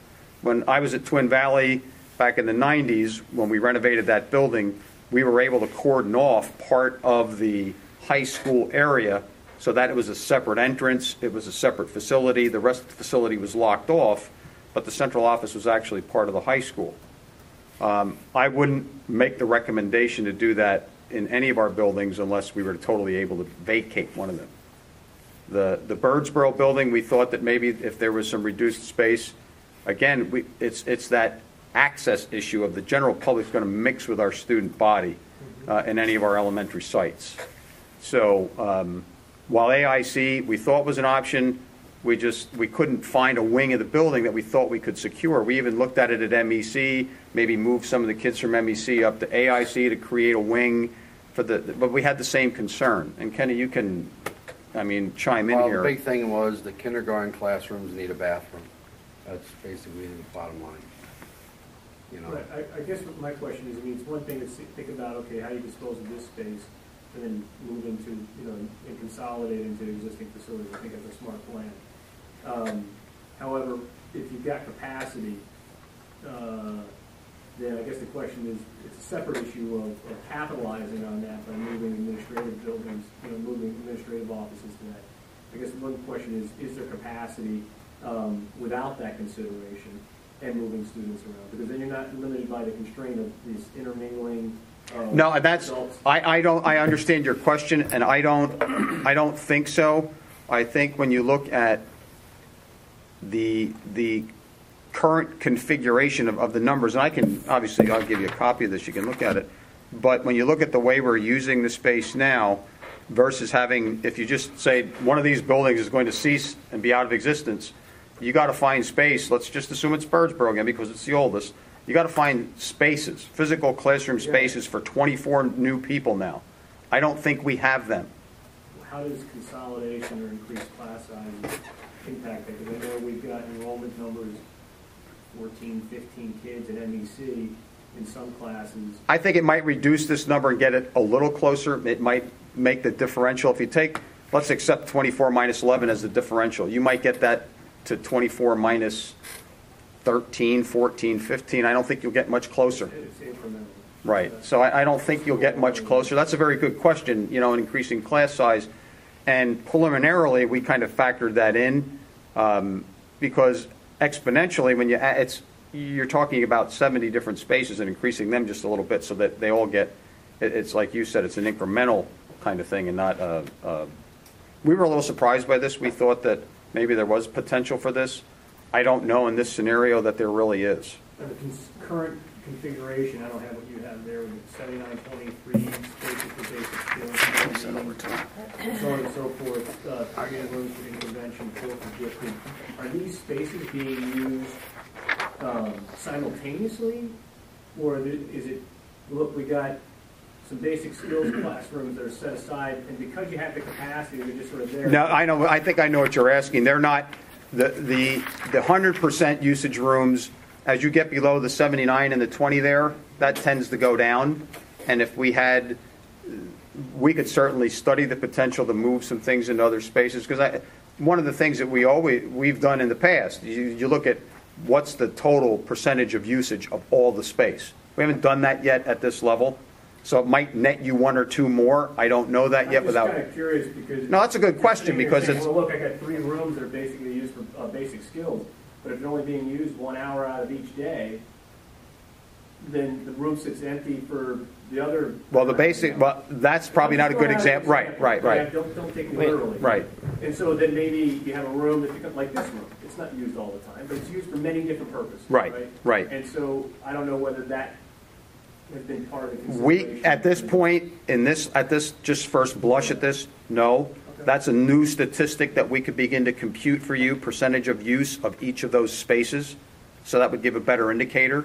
When I was at Twin Valley back in the 90s, when we renovated that building, we were able to cordon off part of the high school area so that it was a separate entrance, it was a separate facility, the rest of the facility was locked off, but the central office was actually part of the high school. I wouldn't make the recommendation to do that in any of our buildings unless we were totally able to vacate one of them. The Birdsboro building, we thought that maybe if there was some reduced space, again, it's that access issue of the general public is going to mix with our student body in any of our elementary sites. So while AIC we thought was an option, we couldn't find a wing of the building that we thought we could secure. We even looked at it at MEC, maybe move some of the kids from MEC up to AIC to create a wing but we had the same concern. And Kenny, you can, chime in here. The big thing was the kindergarten classrooms need a bathroom. That's basically the bottom line. Right. I guess what my question is, it's one thing to think about, okay, how you dispose of this space and then move into, and consolidate into existing facilities. I think that's a smart plan. However, if you've got capacity, then I guess the question is, it's a separate issue of capitalizing on that by moving administrative buildings, moving administrative offices to that. I guess one question is there capacity without that consideration and moving students around? Because then you're not limited by the constraint of these intermingling. No, that's I understand your question, and I don't think so. I think when you look at the current configuration of the numbers, and I'll give you a copy of this, you can look at it, but when you look at the way we're using the space now versus having, if you just say one of these buildings is going to cease and be out of existence, you got to find space. Let's just assume it's Birdsboro again because it's the oldest. You got to find spaces, physical classroom spaces for 24 new people now. I don't think we have them. How does consolidation or increased class size impact that? Because I know we've got enrollment numbers, 14, 15 kids at MEC in some classes. I think it might reduce this number and get it a little closer. It might make the differential. If you take, let's accept 24 minus 11 as the differential. You might get that to 24 minus 13, 14, 15. I don't think you'll get much closer. It's incremental. Right. So I don't think you'll get much closer. That's a very good question, in increasing class size. And preliminarily, we kind of factored that in because exponentially, when you're talking about 70 different spaces and increasing them just a little bit so that they all get, it's like you said, it's an incremental kind of thing and not we were a little surprised by this. We thought that maybe there was potential for this. I don't know in this scenario that there really is. And the current configuration, I don't have what you have there, with 7923 spaces for basic skills, so on and so forth, 3 rooms for intervention, 4 for gifted. Are these spaces being used simultaneously, or is it, look, we got some basic skills classrooms that are set aside, and because you have the capacity, they're just sort of there? No, I know. I think I know what you're asking. They're not the 100% usage rooms. As you get below the 79 and the 20 there, that tends to go down. And if we could certainly study the potential to move some things into other spaces. Because one of the things that we've done in the past, you look at what's the total percentage of usage of all the space. We haven't done that yet at this level. So it might net you 1 or 2 more. I don't know that yet. I'm just kind of curious because... No, that's a good question because it's... Well, look, I got 3 rooms that are basically used for basic skills. But if they're only being used 1 hour out of each day, then the room sits empty for the other... Well, that's probably not a good example. Right. Don't take me literally. Right. And so then maybe you have a room that's like this room. It's not used all the time, but it's used for many different purposes. Right. And so I don't know whether that has been part of the consideration. At this point, at this just first blush at this, no. Okay. That's a new statistic that we could begin to compute for you, percentage of use of each of those spaces. So that would give a better indicator.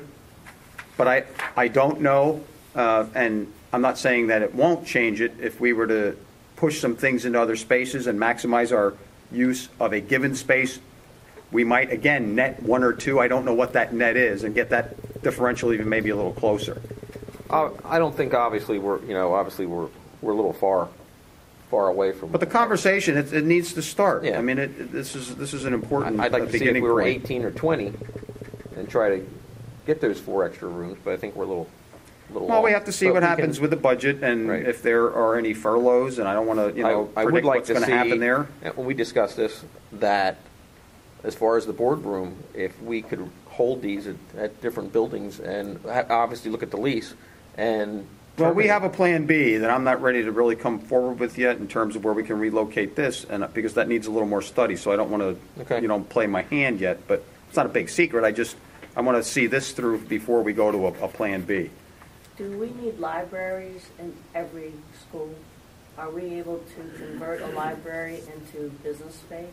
But I don't know, and I'm not saying that it won't change it if we were to push some things into other spaces and maximize our use of a given space. We might, again, net one or two. I don't know what that net is, and get that differential even maybe a little closer. I don't think obviously we're a little far away from. But the conversation, it needs to start. Yeah. I mean, this is an important I'd like to see if beginning we were point. 18 or 20 and try to get those 4 extra rooms, but I think we're a little Well, we off. have to see But what we happens can- with the budget and Right. if there are any furloughs, and I don't want to, I would predict like what's to going to see, happen there. when we discuss this, that as far as the boardroom, if we could hold these at different buildings and obviously look at the lease and. Well, we have a plan B that I'm not ready to really come forward with yet in terms of where we can relocate this, and because that needs a little more study, so I don't want to, Okay. play my hand yet, but it's not a big secret. I want to see this through before we go to a plan B. Do we need libraries in every school? Are we able to convert a library into business space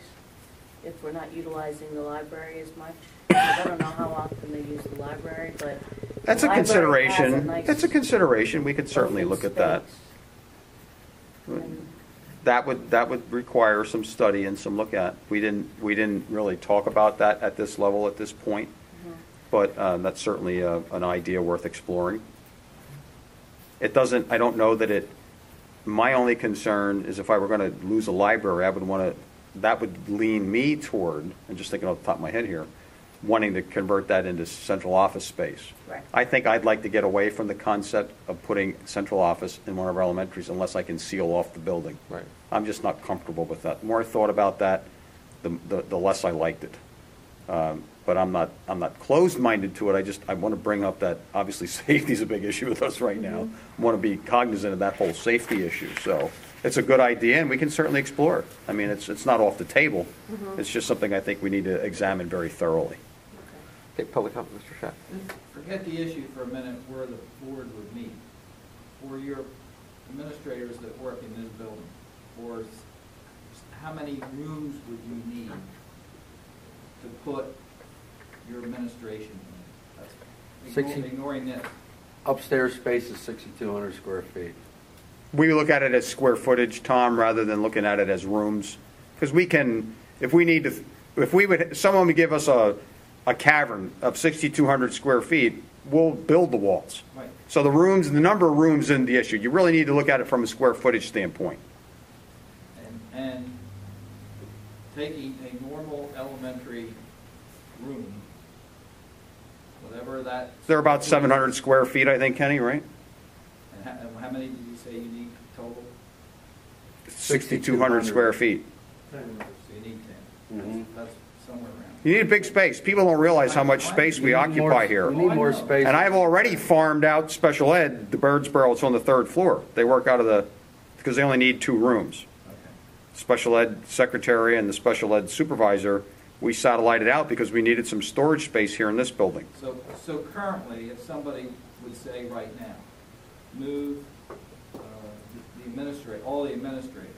if we're not utilizing the library as much? I don't know how often they use the library, but That's the a library has consideration. nice That's a consideration. We could certainly open look at that. space. And That would require some study and some look at. We didn't really talk about that at this level at this point, but that's certainly an idea worth exploring. It doesn't. I don't know that it. My only concern is if I were going to lose a library, I would want to. That would lean me toward, and just thinking off the top of my head here, wanting to convert that into central office space. Right. I think I'd like to get away from the concept of putting central office in one of our elementaries unless I can seal off the building. Right. I'm just not comfortable with that. The more I thought about that, the less I liked it. But I'm not closed-minded to it. I want to bring up that obviously safety is a big issue with us right now. I want to be cognizant of that whole safety issue. So it's a good idea, and we can certainly explore it. I mean, it's not off the table. It's just something I think we need to examine very thoroughly. Okay, public comment, Mr. Schack. Forget the issue for a minute where the board would meet. For your administrators that work in this building, or how many rooms would you need to put your administration in? That's 60. Ignoring this. Upstairs space is 6,200 square feet. We look at it as square footage, Tom, rather than looking at it as rooms. Because we can, if we need to, if we would, someone would give us a cavern of 6,200 square feet, we'll build the walls. Right. So the rooms, the number of rooms isn't the issue. You really need to look at it from a square footage standpoint. And taking a normal elementary room, whatever that. They're about 700 square feet, I think, Kenny, right? And how many did you say you need total? 6,200 square feet. So you need 10. That's somewhere around. You need a big space. People don't realize how much space we occupy here. We need more space. And I've already farmed out special ed, the Birdsboro, it's on the 3rd floor. They work out of because they only need 2 rooms. Special ed secretary and the special ed supervisor, we satellited out because we needed some storage space here in this building. So currently, if somebody would say right now, move all the administrators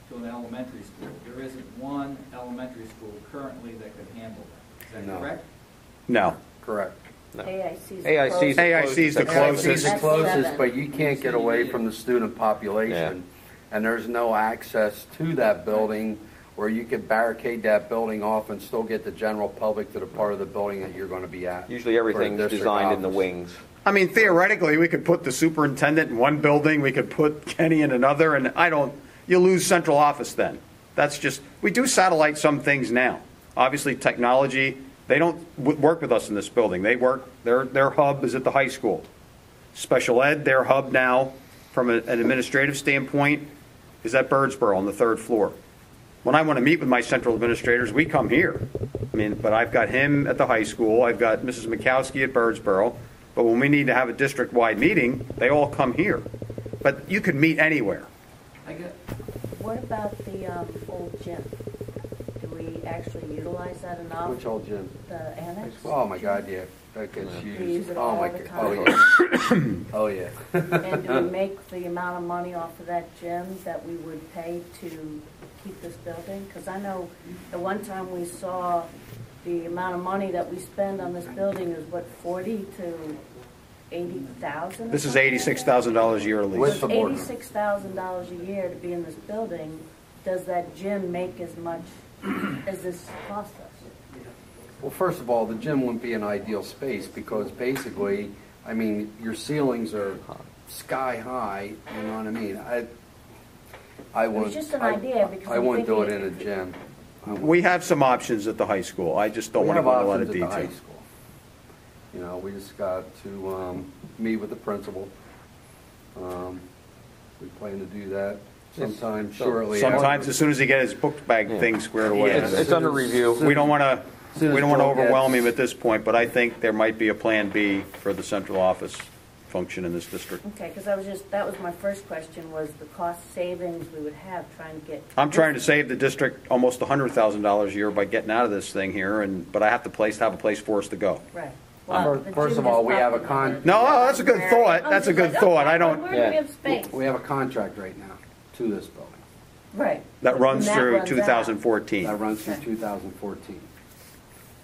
to an elementary school, there isn't one elementary school currently that could handle that. Is that No. correct? No. Correct. No. AIC's AIC's AIC's the AIC closest. is the That's closest, 7. but you can't get away from the student population. And there's no access to that building where you could barricade that building off and still get the general public to the part of the building that you're going to be at. Usually everything's For a district designed in the office. wings. I mean, theoretically, we could put the superintendent in one building, we could put Kenny in another, and you lose central office then. That's just, we do satellite some things now. Obviously, technology, they don't work with us in this building. They work, their hub is at the high school. Special ed, their hub now, from an administrative standpoint, is at Birdsboro on the 3rd floor. When I want to meet with my central administrators, we come here. I mean, but I've got him at the high school, I've got Mrs. Mikowski at Birdsboro, but when we need to have a district-wide meeting, they all come here. But you could meet anywhere. What about the old gym? Do we actually utilize that enough? Which old gym? The annex? Oh, my God, yeah. That gets We used. use it Oh, all my the God. time. Oh, yeah. Oh, yeah. And do we make the amount of money off of that gym that we would pay to keep this building? Because I know the one time we saw the amount of money that we spend on this building is what, 40 to $80,000? This is $86,000 a year lease. With the board. $86,000 a year to be in this building. Does that gym make as much as this cost us? Well, first of all, the gym wouldn't be an ideal space because basically, I mean, your ceilings are sky high, you know what I mean? I wouldn't. It's just an idea because I wouldn't do it thinking in a gym. We have some options at the high school. I just don't We want to have go into a lot of options at the high detail. school. You know, we just got to meet with the principal. We plan to do that sometime shortly. Sometimes as soon as he gets his book bag thing squared away. It's under review. We don't want to soon as we don't want to Bill overwhelm gets- him at this point, but I think there might be a plan B for the central office function in this district. Okay, because that was my first question, was the cost savings we would have trying to get. I'm trying to save the district almost $100,000 a year by getting out of this thing here, but I have to have a place for us to go. Right. First of all, we have a con. No, that's a good thought. That's a good thought. I don't. Where do we have space? We have a contract right now to this building. Right. That runs And through out. 2014. That runs through Okay. 2014.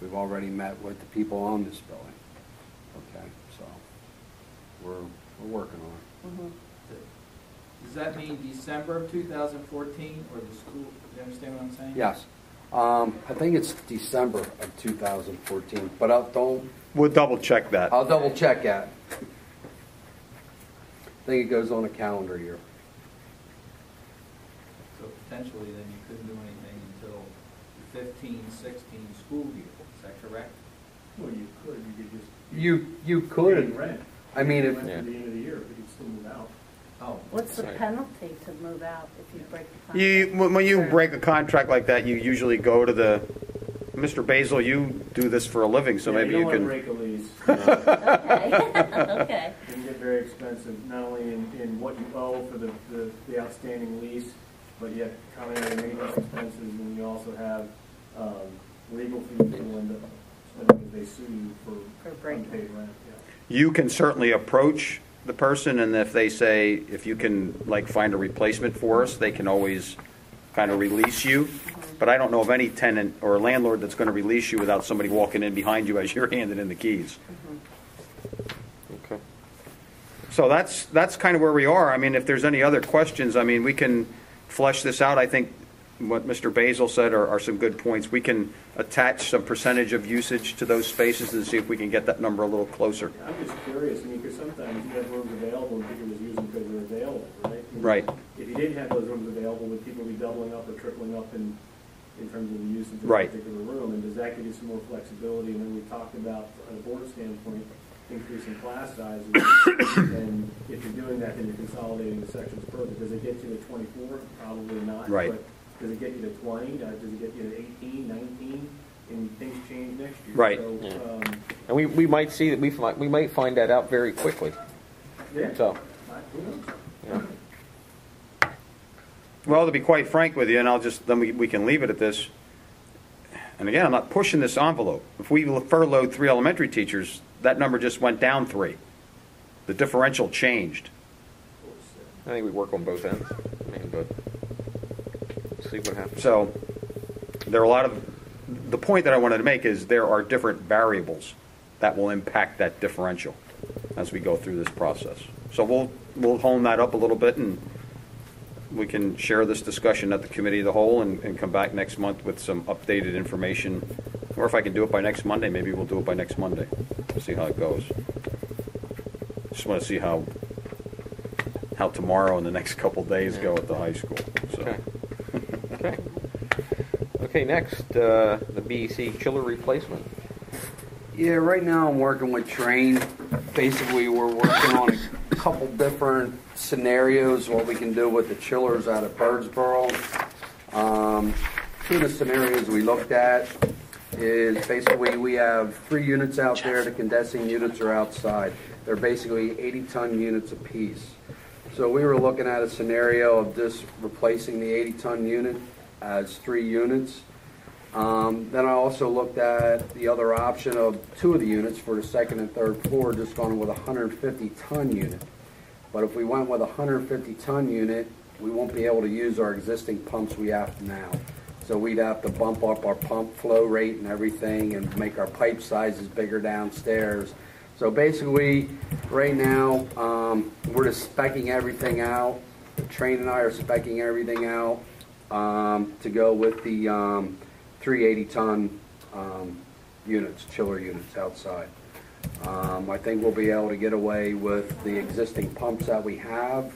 We've already met with the people on this building. Okay, so we're working on it. Mhm. Does that mean December of 2014 or the school, do you understand what I'm saying? Yes. I think it's December of 2014, but We'll double check that. I'll double check that. I think it goes on a calendar year. So potentially then you couldn't do anything until the 15-16 school year, is that correct? Well, you could just. You could. Pay rent. I mean, Pay if rent at the end of the year, but you'd still move out. Oh. What's the Sorry. penalty to move out if you break the contract? When you break a contract like that, you usually go to the, Mr. Basil, you do this for a living, so Yeah, maybe you don't can. want to break a lease. Okay, okay. It can get very expensive, not only in what you owe for the outstanding lease, but yet common maintenance expenses, and you also have legal fees that will end up spending if they sue you For for breaking. unpaid rent. You can certainly approach the person, and if they say, if you can, like, find a replacement for us, they can always kind of release you. But I don't know of any tenant or landlord that's going to release you without somebody walking in behind you as you're handing in the keys. Okay. So that's kind of where we are. I mean, if there's any other questions, I mean, we can flesh this out. I think what Mr. Basil said are some good points. We can attach some percentage of usage to those spaces and see if we can get that number a little closer. I'm just curious, I mean, because sometimes you have rooms available and people just use them because they're available, right? Right. If you didn't have those rooms available, would people be doubling up or tripling up in terms of the usage of a Right. particular room? And does that give you some more flexibility? And then we talked about, on a board standpoint, increasing class sizes. And if you're doing that, then you're consolidating the sections further. Does it get you to 24? Probably not. Right. But does it get you to 20? Does it get you to 18, 19? And things change next year. Right. So, Yeah. And we might see that we might find that out very quickly. yeah. So, Who knows? yeah. Well, to be quite frank with you, and then we can leave it at this. And again, I'm not pushing this envelope. If we furloughed 3 elementary teachers, that number just went down 3. The differential changed. I think we work on both ends. I mean, but see what happens. So there are a lot of, the point that I wanted to make is there are different variables that will impact that differential as we go through this process. So we'll hone that up a little bit, and we can share this discussion at the committee of the whole and come back next month with some updated information. Or if I can do it by next Monday, maybe we'll do it by next Monday. See how it goes. Just want to see how tomorrow and the next couple days go at the high school. So. Okay. Okay. Okay. Next, the BEC chiller replacement. Yeah, right now I'm working with Train. Basically, we're working on a couple different scenarios, what we can do with the chillers out of Birdsboro. 2 of the scenarios we looked at is basically we have 3 units out there. The condensing units are outside. They're basically 80-ton units apiece. So we were looking at a scenario of just replacing the 80-ton unit as 3 units. Then I also looked at the other option of 2 of the units for the 2nd and 3rd floor, just going with a 150-ton unit. But if we went with a 150-ton unit, we won't be able to use our existing pumps we have now. So we'd have to bump up our pump flow rate and everything and make our pipe sizes bigger downstairs. So basically, Right now, we're just specing everything out. Train and I are specing everything out to go with the 380-ton units, chiller units outside. I think we'll be able to get away with the existing pumps that we have,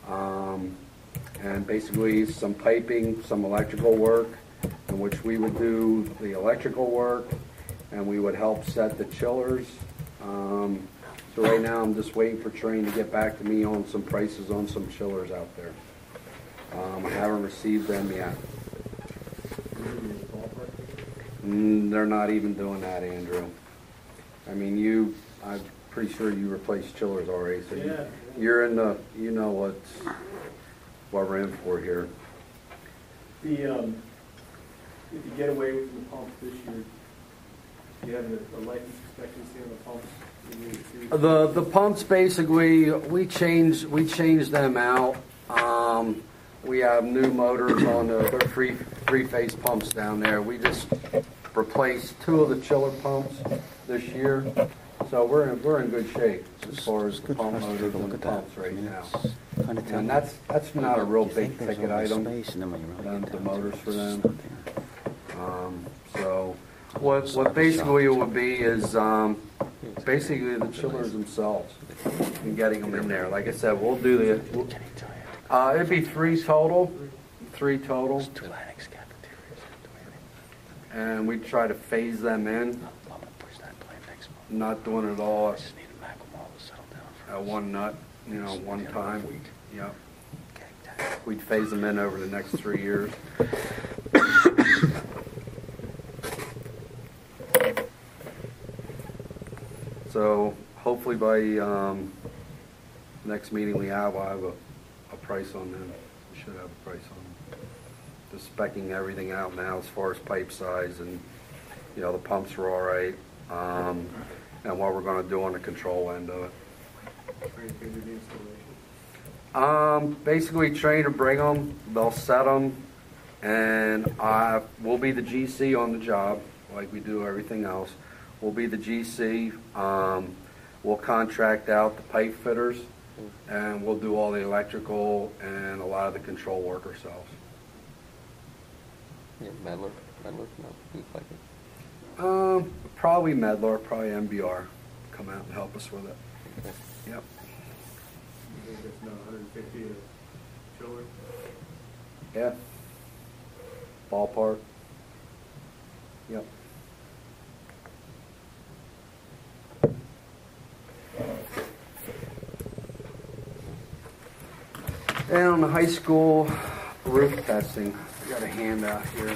and basically some piping, some electrical work, in which we would do the electrical work, and we would help set the chillers. So right now, I'm just waiting for Trane to get back to me on some prices on some chillers out there. I haven't received them yet. They're not even doing that, Andrew. I mean, I'm pretty sure you replaced chillers already, so Yeah. you're in the, you know what we're in for here. If you get away with the pumps this year, do you have a life expectancy on the pumps? The pumps, basically, we changed them out. We have new motors on they're three-phase pumps down there. We just replaced 2 of the chiller pumps this year, so we're in good shape as far as the pump motors and the pumps right now. And that's not a real big ticket item. The motors for them. So what basically it would be is basically the chillers themselves and getting them in there. Like I said, we'll do it'd be 3 total. And we try to phase them in, not doing it all at one nut, one time. Yep. We'd phase them in over the next 3 years. So hopefully by next meeting we have, I'll have a price on them. We should have a price on them. Just specing everything out now as far as pipe size, and the pumps are all right, and what we're going to do on the control end of it. Basically, Trane to bring them, they'll set them, and we'll be the GC on the job like we do everything else. We'll be the GC. We'll contract out the pipe fitters, and we'll do all the electrical and a lot of the control work ourselves. Yeah, Medlar, no, who's like it? Probably Medlar, probably MBR. Come out and help us with it. Okay. Yep. You think it's not 150 a chiller? Yeah. Ballpark. Yep. And on the high school roof testing, I got a handout here.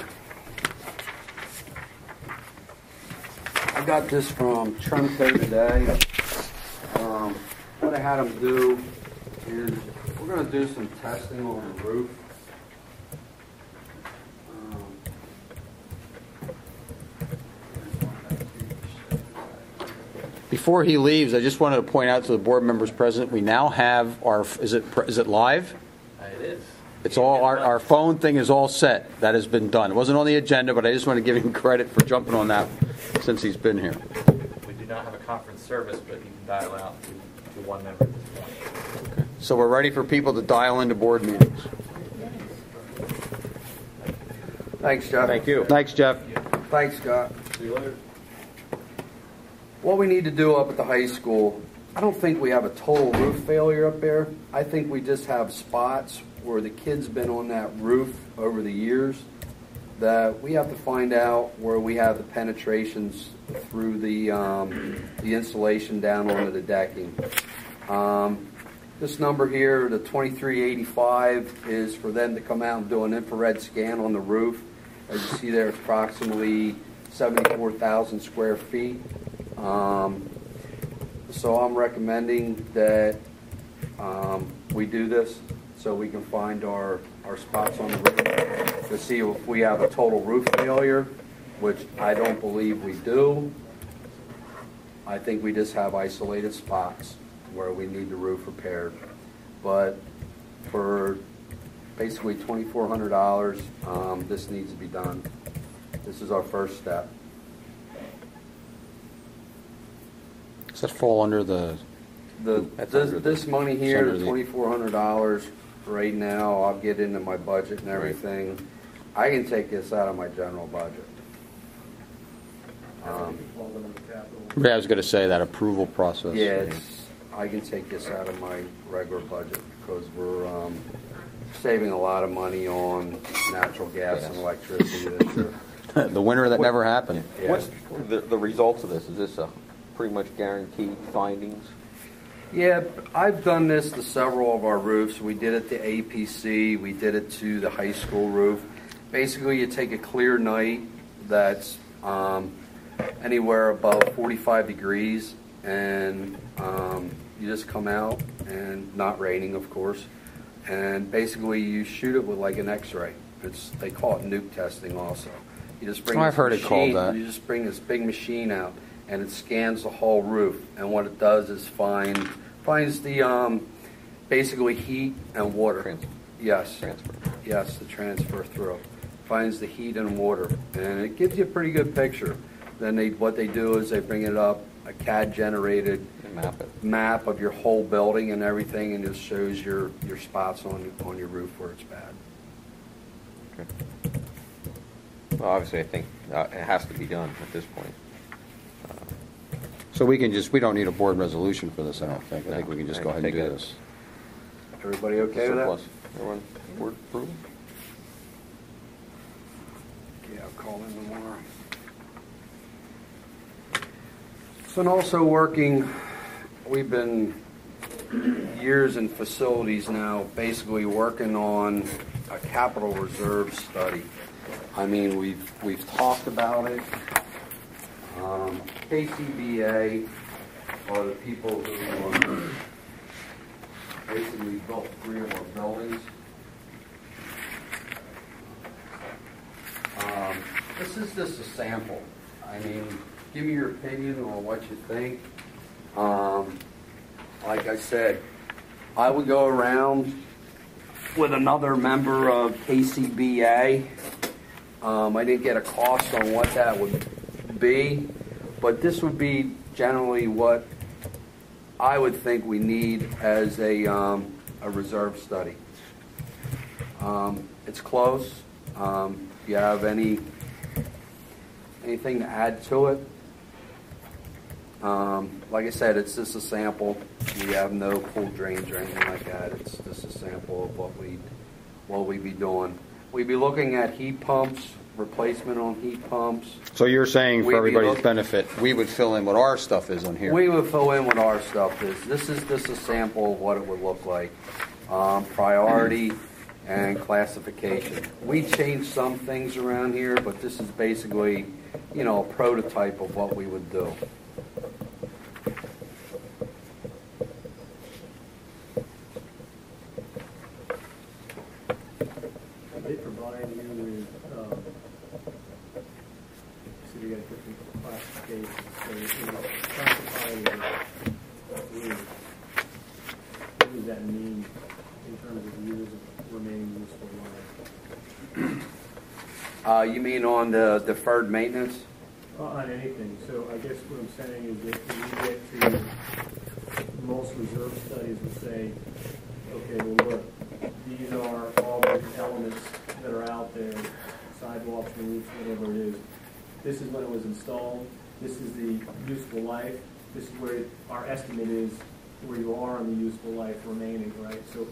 I got this from Tremco today. What I had them do is we're going to do some testing on the roof. Before he leaves, I just wanted to point out to the board members present, we now have our, is it live? It is. It's all, our phone thing is all set. That has been done. It wasn't on the agenda, but I just want to give him credit for jumping on that since he's been here. We do not have a conference service, but you can dial out to one member at this point. Okay. So we're ready for people to dial into board meetings. Thanks, Jeff. Thank you. Thanks, Jeff. Thanks, Scott. See you later. What we need to do up at the high school, I don't think we have a total roof failure up there. I think we just have spots where the kids been on that roof over the years that we have to find out where we have the penetrations through the insulation down onto the decking. This number here, the 2385, is for them to come out and do an infrared scan on the roof. As you see there, it's approximately 74,000 square feet. So I'm recommending that we do this so we can find our spots on the roof to see if we have a total roof failure, which I don't believe we do. I think we just have isolated spots where we need the roof repaired. But for basically $2,400, this needs to be done. This is our first step. Does that fall under the This money here, the Some of the- $2,400 right now, I'll get into my budget and everything. I can take this out of my general budget. Yeah, I was going to say that approval process. Yeah, I can take this out of my regular budget because we're saving a lot of money on natural gas and electricity this year. The winter that never happened. Yeah. What's the results of this? Is this a pretty much guaranteed findings? Yeah, I've done this to several of our roofs. We did it to APC. We did it to the high school roof. Basically, you take a clear night that's anywhere above 45 degrees, and you just come out, and not raining, of course, and basically you shoot it with like an X-ray. They call it nuke testing also. You just bring I've heard it called that. You just bring this big machine out, and it scans the whole roof. And what it does is finds the basically heat and water. Yes. Transfer. Yes, the transfer through. Finds the heat and water, and it gives you a pretty good picture. Then what they do is they bring it up, a CAD generated map of your whole building and everything, and just shows your spots on your roof where it's bad. Okay. Well, obviously, I think it has to be done at this point. So we don't need a board resolution for this, I don't think. I think we can just go ahead and do this. Everybody okay with that? Surplus. Everyone, board approval? Yeah, I'll call in tomorrow. So, and also working, we've been years in facilities now, basically working on a capital reserve study. I mean, we've talked about it. KCBA are the people who basically built 3 of our buildings. This is just a sample. I mean, give me your opinion on what you think. Like I said, I would go around with another member of KCBA. I didn't get a cost on what that would be, but this would be generally what I would think we need as a reserve study. It's close. If you have anything to add to it, like I said, it's just a sample. We have no pool drains or anything like that. It's just a sample of what we'd be doing. We'd be looking at heat pumps, replacement on heat pumps. So you're saying for everybody's benefit, we would fill in what our stuff is on here? We would fill in what our stuff is. This is just a sample of what it would look like. Priority and classification. We changed some things around here, but this is basically, a prototype of what we would do. They provide you with, so you got different classifications. So you classify your roof. What does that mean in terms of years of remaining useful life? You mean on the deferred maintenance? On anything. So I guess what I'm saying is that when you get to most reserve studies will say, okay, well look, these are all the elements that are out there, sidewalks, roofs, whatever it is. This is when it was installed. This is the useful life. This is where our estimate is where you are on the useful life remaining, right? So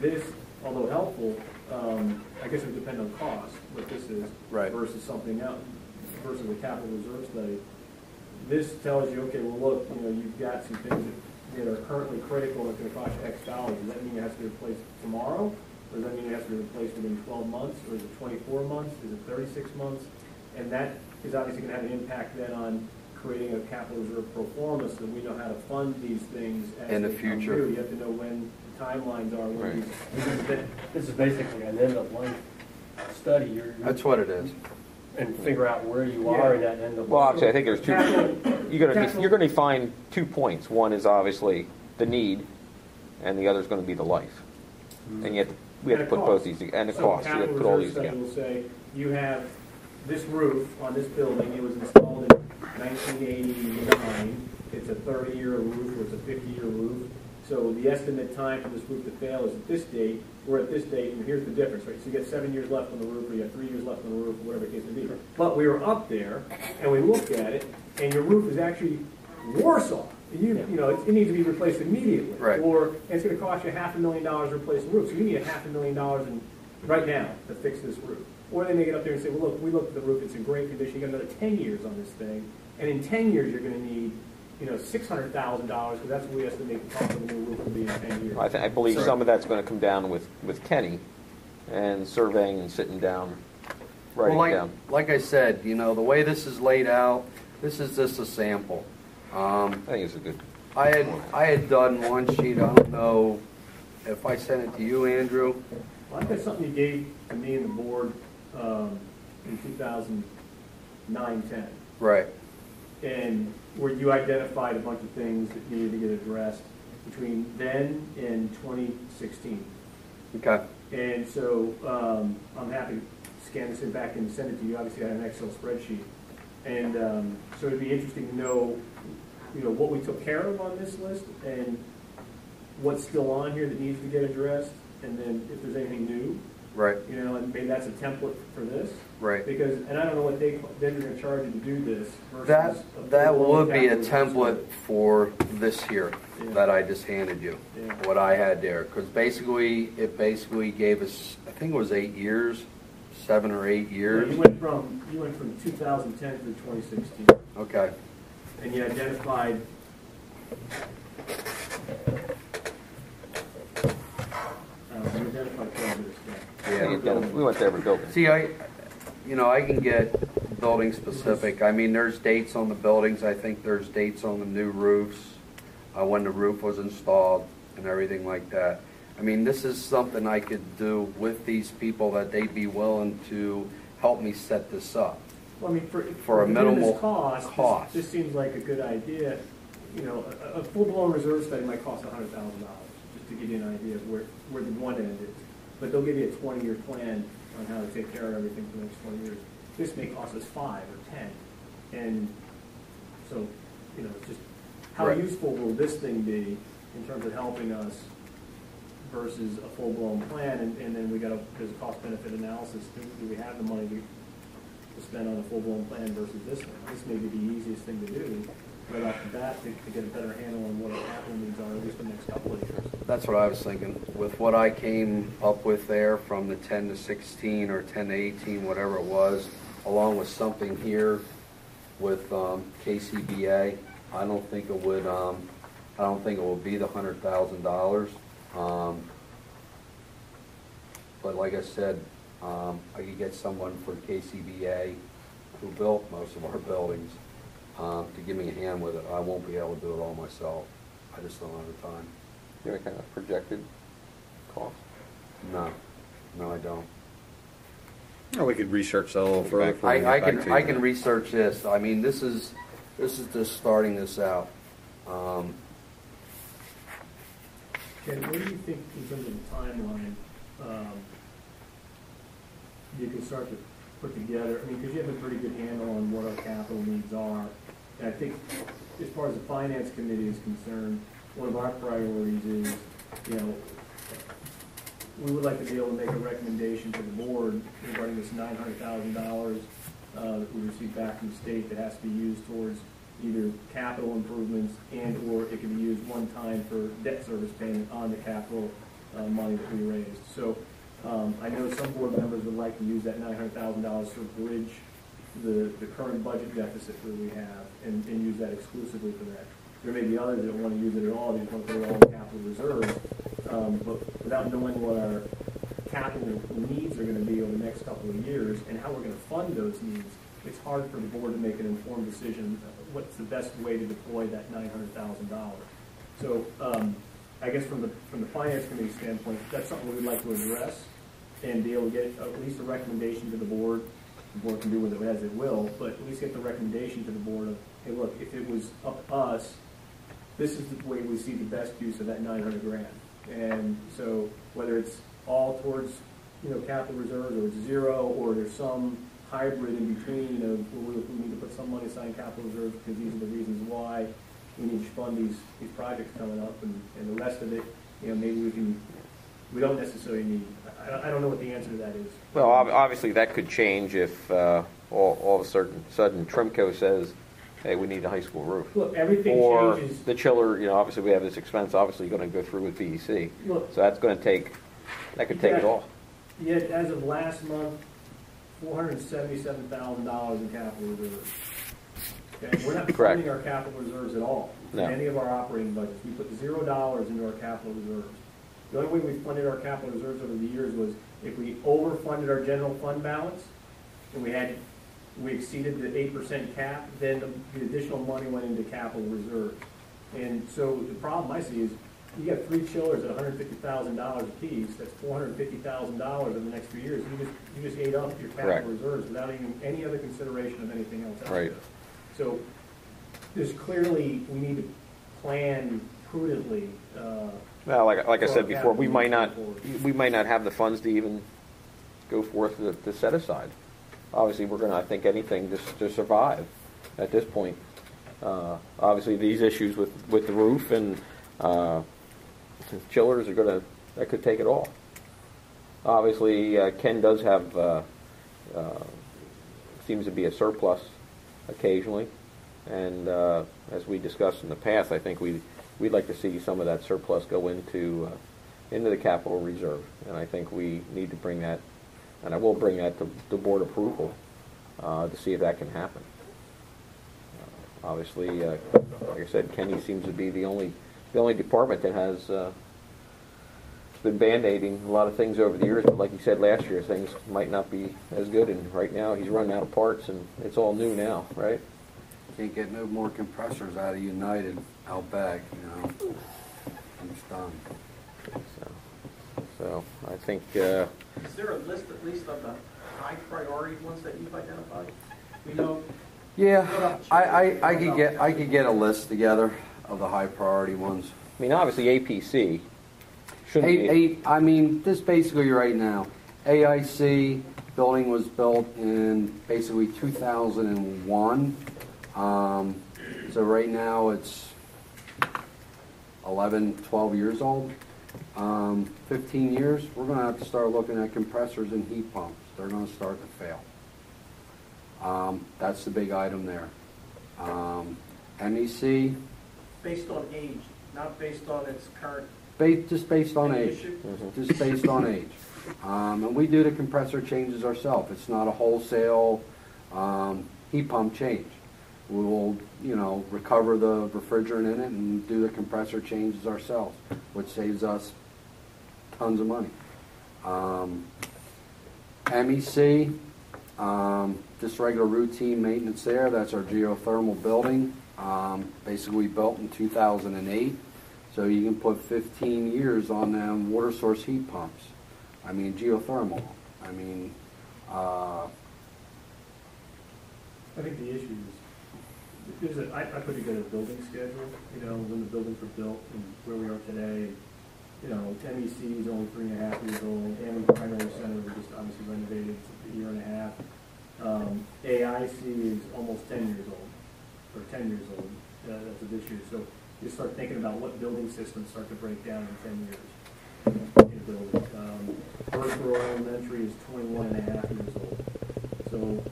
this, although helpful, I guess it would depend on cost, what this is, right, versus something else, versus a capital reserve study. This tells you, okay, well look, you've got some things that are currently critical and it's going to cost you X dollars. Does that mean it has to be replaced tomorrow? Or does that mean it has to be replaced within 12 months? Or is it 24 months? Is it 36 months? And that is obviously going to have an impact then on creating a capital reserve pro forma so that we know how to fund these things as in the they come future. through. You have to know when the timelines are. When This is basically an end of life study. That's what it is. And figure out where you are in that end of life. Well, actually, I think there's two. You're going to find 2 points. One is obviously the need, and the other is going to be the life. And yet we have to put both these together, and the cost. You have to put all these together. Will say you have this roof on this building. It was installed in 1989. It's it's a 30-year roof or it's a 50-year roof. So the estimate time for this roof to fail is at this date, we're at this date, and here's the difference, right? So you get 7 years left on the roof, or you have 3 years left on the roof, whatever the case may be. But we were up there, and we looked at it, and your roof is actually worse off. You know, it needs to be replaced immediately. Right. Or it's going to cost you $500,000 to replace the roof. So you need $500,000 right now to fix this roof. Or they may get up there and say, well, look, we looked at the roof, it's in great condition, you got another 10 years on this thing, and in 10 years you're going to need, you know, $600,000, because that's what we estimate the cost of the new roof will be in 10 years. I believe some of that's going to come down with Kenny and surveying and sitting down, writing down. Like I said, you know, the way this is laid out, this is just a sample. I think it's a good. I had done one sheet. I don't know if I sent it to you, Andrew. Well, I think that's something you gave to me and the board in 2009-10. Right. And where you identified a bunch of things that needed to get addressed between then and 2016. Okay. And so I'm happy to scan this in back and send it to you. Obviously, I have an Excel spreadsheet. And so it'd be interesting to know, you know, what we took care of on this list and what's still on here that needs to get addressed, and then if there's anything new. Right. You know, and maybe that's a template for this. Right. Because, and I don't know what they're going to charge you to do this. Versus that would be a template for this here that I just handed you. Yeah. What I had there, because it basically gave us, I think it was 8 years, 7 or 8 years. Yeah, you went from 2010 through 2016. Okay. And you identified. You identified quite a bit of stuff. Yeah. We went to every building. See, I can get building specific. I mean, there's dates on the buildings. I think there's dates on the new roofs, when the roof was installed and everything like that. I mean, this is something I could do with these people that they'd be willing to help me set this up. Well, I mean, for a minimal cost. This seems like a good idea. You know, a full-blown reserve study might cost $100,000, just to give you an idea of where the one end is. But they'll give you a 20-year plan on how to take care of everything for the next 20 years. This may cost us 5 or 10. And so, you know, it's just how useful will this thing be in terms of helping us versus a full-blown plan? And then there's a cost-benefit analysis. Do we have the money to spend on a full-blown plan versus this one? This may be the easiest thing to do right off the bat to get a better handle on what our capital needs are, at least for the next couple of years. That's what I was thinking. With what I came up with there from the 10 to 16 or 10 to 18, whatever it was, along with something here with KCBA, I don't think it would be the $100,000. But like I said, I could get someone for KCBA who built most of our buildings to give me a hand with it. I won't be able to do it all myself. I just don't have the time. Do you have any kind of projected cost? No, I don't. Oh, we could research that a little further. I can research this. I mean, this is just starting this out. Ken, what do you think in terms of the timeline you can start to put together? I mean, because you have a pretty good handle on what our capital needs are. And I think as far as the Finance Committee is concerned, one of our priorities is, you know, we would like to be able to make a recommendation to the board regarding this $900,000 that we received back from the state that has to be used towards either capital improvements and or it can be used one time for debt service payment on the capital money that we raised. So I know some board members would like to use that $900,000 to bridge the current budget deficit that we have and use that exclusively for that. There may be others that don't want to use it at all. They just want to put it all in capital reserves. But without knowing what our capital needs are going to be over the next couple of years and how we're going to fund those needs, it's hard for the board to make an informed decision what's the best way to deploy that $900,000. So I guess from the Finance Committee standpoint, that's something we'd like to address and be able to get at least a recommendation to the board. The board can do with it as it will, but at least get the recommendation to the board of, hey, look, if it was up to us, this is the way we see the best use of that $900,000. And so whether it's all towards, you know, capital reserves or it's zero or there's some hybrid in between of, well, we need to put some money aside in capital reserves because these are the reasons why, we need to fund these projects coming up, and the rest of it, maybe we don't necessarily need. I don't know what the answer to that is. Well, obviously that could change if all of a sudden Trimco says, hey, we need a high school roof. Look, everything or changes. The chiller, obviously we have this expense, obviously going to go through with VEC. Look, so that's going to take, that could take it all. Yet, as of last month, $477,000 in capital reserves. Okay? We're not Correct. funding our capital reserves at all in No. any of our operating budgets. We put $0 into our capital reserves. The only way we funded our capital reserves over the years was if we overfunded our general fund balance and we exceeded the 8% cap, then the additional money went into capital reserves. And so the problem I see is you got 3 chillers at $150,000 a piece. That's $450,000 over the next few years. You just ate up your capital Correct. reserves without even any other consideration of anything else out Right. there. So there's clearly, we need to plan prudently. Well, like I said before, we might not forward. have the funds to even go forth to set aside. Obviously, we're going to, I think, anything to survive at this point. Obviously, these issues with the roof and chillers are that could take it all. Obviously, Ken does have, seems to be a surplus occasionally, and as we discussed in the past, I think we'd like to see some of that surplus go into the capital reserve, and I think we need to bring that, and I will bring that to board approval to see if that can happen. Obviously, like I said, Kenny seems to be the only department that has been band-aiding a lot of things over the years, but like you said last year, things might not be as good, and right now he's running out of parts, and it's all new now, right? Can't get no more compressors out of United out back, It's done. So I think. Is there a list at least of the high priority ones that you've identified? We know. Yeah, I could get a list together of the high priority ones. I mean, obviously APC shouldn't be. I mean, this basically right now, AIC building was built in basically 2001. So right now it's 11, 12 years old. 15 years, we're going to have to start looking at compressors and heat pumps. They're going to start to fail. That's the big item there. MEC. Based on age, not based on its current. Just based on age. Mm-hmm. Just based on age. And we do the compressor changes ourselves. It's not a wholesale heat pump change. We will, recover the refrigerant in it and do the compressor changes ourselves, which saves us tons of money. MEC, just regular routine maintenance there. That's our geothermal building. Basically built in 2008. So you can put 15 years on them water source heat pumps. I mean, geothermal. I mean, I think the issue is, I put together a building schedule, when the buildings were built and where we are today. MEC is only 3.5 years old. Amity Primary Center, we just obviously renovated, it's a year and a half. AIC is almost 10 years old, or 10 years old. That's of this year. So you start thinking about what building systems start to break down in 10 years in a building. Birdsboro Elementary is 21 and a half years old. So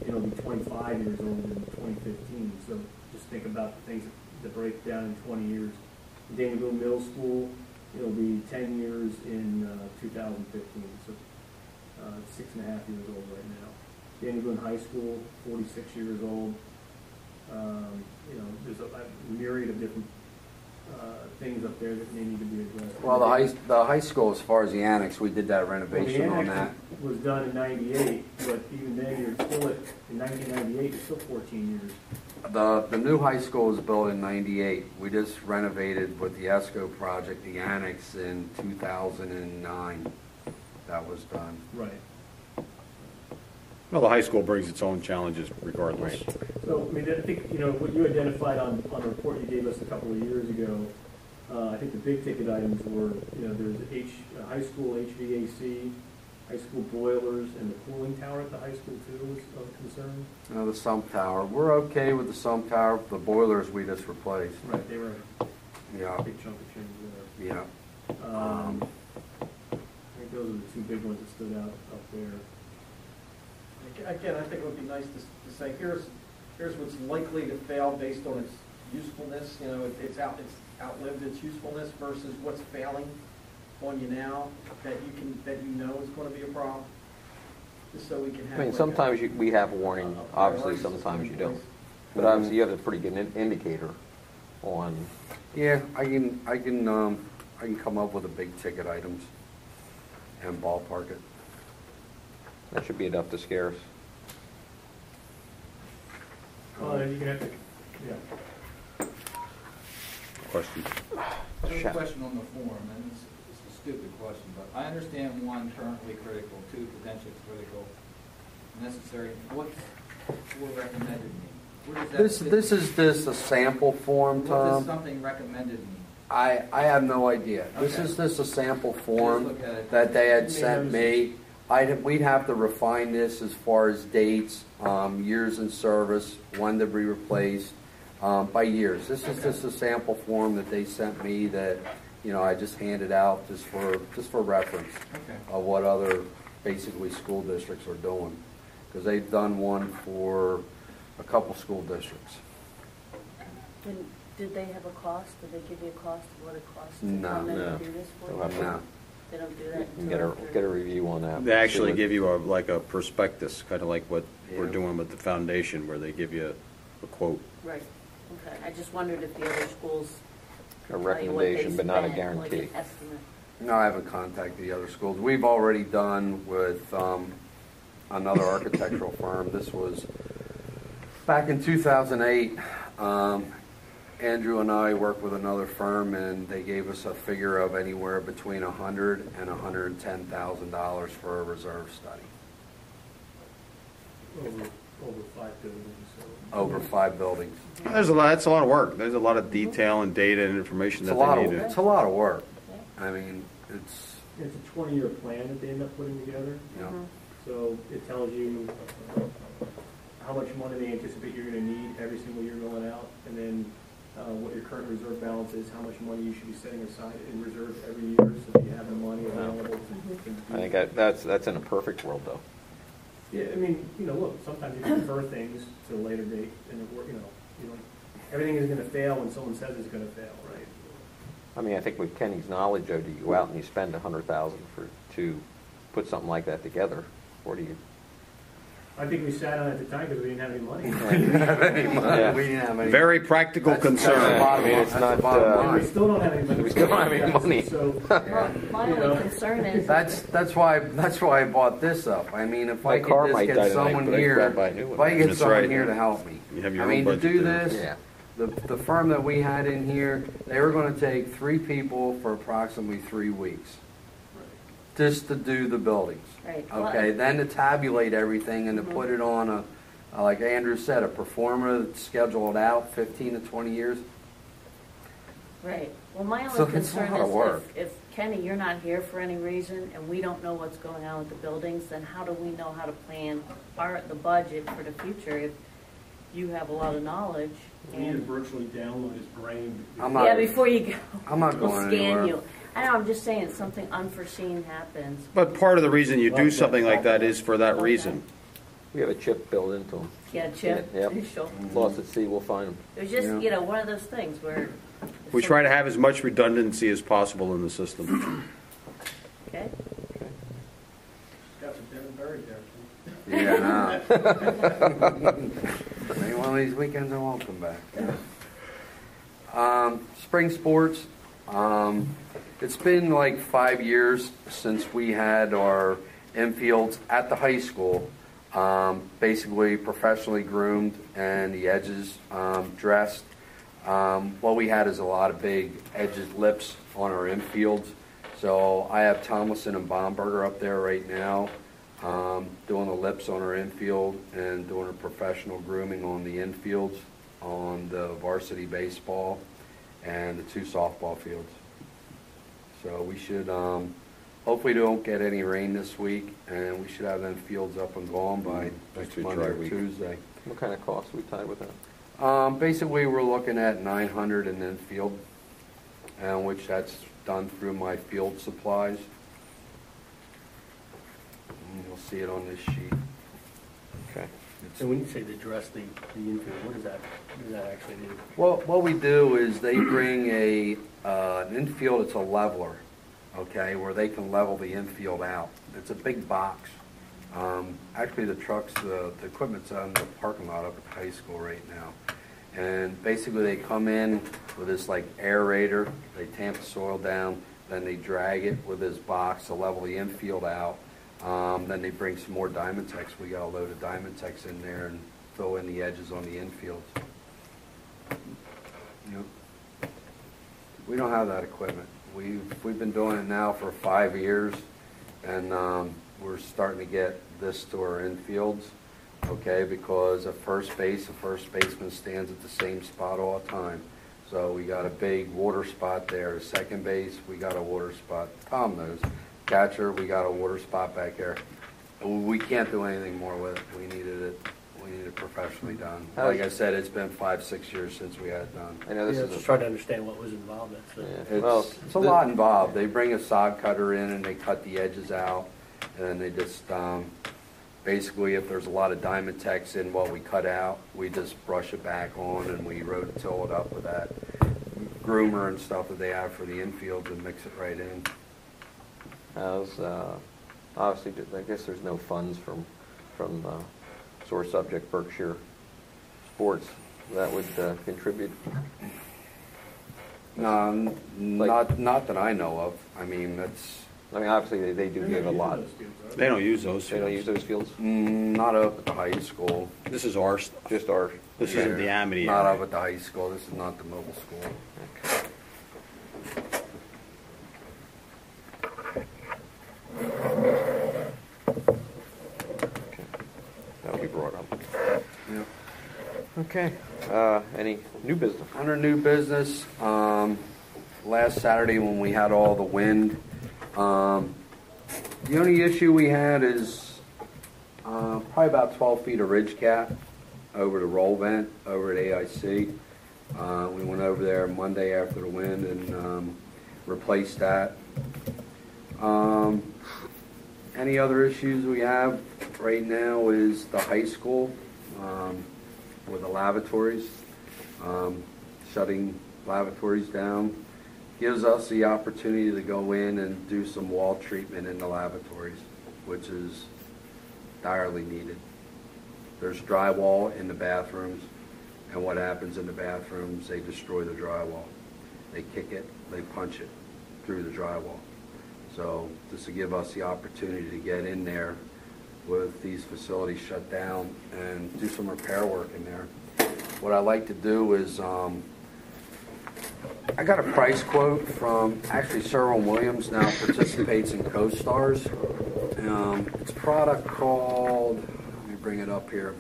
it'll be 25 years old in 2015. So just think about the things that break down in 20 years. Daniel Boone Middle School, it'll be 10 years in 2015. So 6.5 years old right now. Daniel Boone High School, 46 years old. There's a myriad of different things up there that may need to be addressed. well, the high school, as far as the annex, we did that renovation on that. Was done in '98, but even then, you're still in 1998. It's still 14 years. The new high school was built in '98. We just renovated with the ESCO project, the annex in 2009. That was done. Right. Well, the high school brings its own challenges regardless. So, I think, what you identified on a report you gave us a couple of years ago, I think the big ticket items were, there's high school HVAC, high school boilers and the cooling tower at the high school too is of concern? The sump tower, we're okay with the sump tower. The boilers we just replaced. Right, they were Yeah, a big chunk of change there. yeah. I think those are the two big ones that stood out up there. Again, I think it would be nice to say, here's what's likely to fail based on its usefulness, you know, it's outlived its usefulness versus what's failing on you now that you know is going to be a problem. Just so we can have. I mean, like sometimes we have warning, a obviously, priority sometimes you system in don't. place. But obviously, you have a pretty good indicator on, Yeah, I can come up with the big ticket items and ballpark it. that should be enough to scare us. Well, you can have to, yeah. Question. I have a question on the form, and it's a stupid question, but I understand one, currently critical, two, potentially critical, necessary. What's four recommended mean? Where does that fit? This is just a sample form, What does Tom. something recommended mean? I have no idea. This Okay. is just a sample Just form look at it. that they had You may sent notice me. We'd have to refine this as far as dates, years in service, when to be replaced, by years. This is just a sample form that they sent me that, you know, I just handed out just for reference Okay. of what other basically school districts are doing. Because they've done one for a couple school districts. And did they have a cost? Did they give you a cost of what it costs to No. come in No. and do this for They'll you? have to- No. They don't do that You until can after? get a review on that. They actually See what- give you like a prospectus, kind of like what we're Yeah. doing with the foundation, where they give you a quote. Right, okay. I just wondered if the other schools A could tell you what they recommendation, but not a spent, like an guarantee. estimate. No, I haven't contacted the other schools. We've already done with another architectural firm. This was back in 2008. Andrew and I worked with another firm, and they gave us a figure of anywhere between $100,000 and $110,000 for a reserve study Over 5 buildings, so. over 5 buildings. There's a lot. That's a lot of work. There's a lot of detail and data and information It's a that lot they of need. it's a lot of work. I mean, it's It's a 20-year plan that they end up putting together. you know. So it tells you how much money they anticipate you're going to need every single year going out, and then what your current reserve balance is, how much money you should be setting aside in reserve every year so that you have the money available to I think that's in a perfect world, though. Yeah, I mean, you know, look, sometimes you defer things to a later date, and it work, you know, everything is going to fail when someone says it's going to fail, right? I mean, I think with Kenny's knowledge, though, do you go out and you spend $100,000 to put something like that together, or do you? I think we sat on it at the time because we didn't have any money. We didn't have any money. Yeah. We didn't have any. Very practical That's the concern. bottom I mean, line. it's That's the not, bottom uh, line. We still don't have any money. We still don't have any money. So, My you know. only concern is. That's why I bought this up. I mean, if My I car could might just die get tonight, someone but I here, grab by a new one. if I could get That's someone right. here to help me. You have your I own mean, to budget do there. this, Yeah. the firm that we had in here, they were going to take 3 people for approximately 3 weeks, just to do the buildings. Right. Okay, Well, then to tabulate everything and to Mhm. put it on a, like Andrew said, a performer that's scheduled out 15 to 20 years. Right. Well, my So only it's a concern lot of work. is if Kenny, you're not here for any reason, and we don't know what's going on with the buildings, then how do we know how to plan the budget for the future if you have a lot of knowledge? We need to And, virtually download his brain. I'm not- yeah, before you go. I'm not We'll going scan anywhere. you. I know, I'm just saying, something unforeseen happens. But part of the reason you do something like that is for that reason. We have a chip built into them. Yeah, Chip, Yep. sure. Lost at sea, we'll find them. It was just, Yeah. you know, one of those things where. if We try to have as much redundancy as possible in the system. Okay. Got some dead and buried there. Yeah, no. Maybe one of these weekends I won't come back. Spring sports. It's been like 5 years since we had our infields at the high school, basically professionally groomed and the edges dressed. What we had is a lot of big edges, lips on our infields. So I have Tomlinson and Bomberger up there right now, doing the lips on our infield and doing a professional grooming on the infields, on the varsity baseball and the 2 softball fields. So we should hopefully don't get any rain this week, and we should have them fields up and gone by next be Monday dry or week. Tuesday. What kind of costs we tied with that? Basically, we're looking at 900 in infield, which that's done through my field supplies. And you'll see it on this sheet. Okay. So when you say to dress the infield, what does that actually do? Well, what we do is they bring an infield, it's a leveler, okay, where they can level the infield out. It's a big box. Actually, the trucks, the equipment's on the parking lot up at the high school right now. And basically, they come in with this like aerator, they tamp the soil down, then they drag it with this box to level the infield out. Then they bring some more Dynatex. We got a load of Dynatex in there and fill in the edges on the infield. Yep. We don't have that equipment. We've been doing it now for 5 years, and we're starting to get this to our infields, okay, because at first base, the first baseman stands at the same spot all the time. So we got a big water spot there. Second base, we got a water spot. Tom knows. Catcher, we got a water spot back there. We can't do anything more with it. We needed it professionally done. Like I said, it's been 5-6 years since we had it done. I know this is just trying to understand what was involved. It's a lot involved. They bring a sod cutter in and they cut the edges out, and then they just basically, if there's a lot of Dynatex in what we cut out, we just brush it back on and we rototill it up with that groomer and stuff that they have for the infield and mix it right in. Obviously, I guess there's no funds from source subject Berkshire Sports that would contribute. Not that I know of. I mean, obviously they do give a lot. They don't use those They fields. don't use those fields. Not up at the high school. This is our stuff. Just our. This isn't the Amity Not area. up at the high school. This is not the middle school. Okay. That'll be brought up. Yep. Okay. Any new business? Under new business, last Saturday when we had all the wind, the only issue we had is probably about 12 feet of ridge cap over the roll vent over at AIC. We went over there Monday after the wind and replaced that. Any other issues we have right now is the high school with the lavatories, shutting lavatories down. Gives us the opportunity to go in and do some wall treatment in the lavatories, which is direly needed. There's drywall in the bathrooms, and what happens in the bathrooms, they destroy the drywall. They kick it, they punch it through the drywall. So this will give us the opportunity to get in there with these facilities shut down and do some repair work in there. What I like to do is, I got a price quote from, actually Sherwin-Williams now participates in CoStars. It's a product called, let me bring it up here,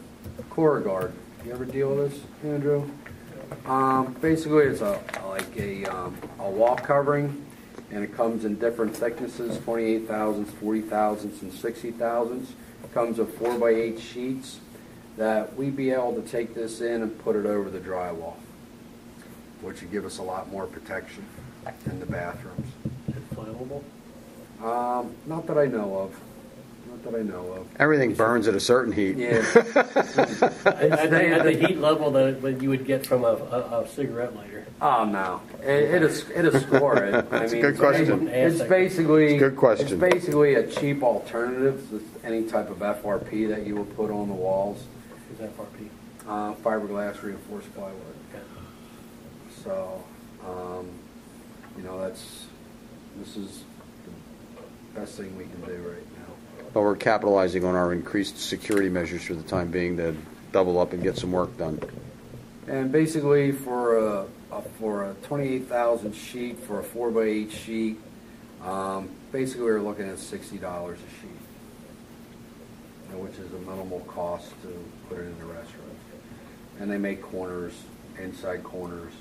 CoreGuard. You ever deal with this, Andrew? Basically it's a wall covering, and it comes in different thicknesses, 28 thousandths, 40 thousandths, and 60 thousandths. It comes with 4x8 sheets that we'd be able to take this in and put it over the drywall, which would give us a lot more protection in the bathrooms. Is it flammable? Not that I know of. Not that I know of. Everything burns at a certain heat. Yeah. At the heat level that you would get from a cigarette lighter. Oh no, it'll score it. That's a good question. It's basically Good question. It's basically a cheap alternative to any type of FRP that you would put on the walls. Is that FRP? Fiberglass reinforced plywood. Okay. So, this is the best thing we can do right now. But we're capitalizing on our increased security measures for the time being to double up and get some work done. And basically, for a 28,000 sheet, for a 4x8 sheet, basically we're looking at $60 a sheet, which is a minimal cost to put it in the restaurant. And they make corners, inside corners,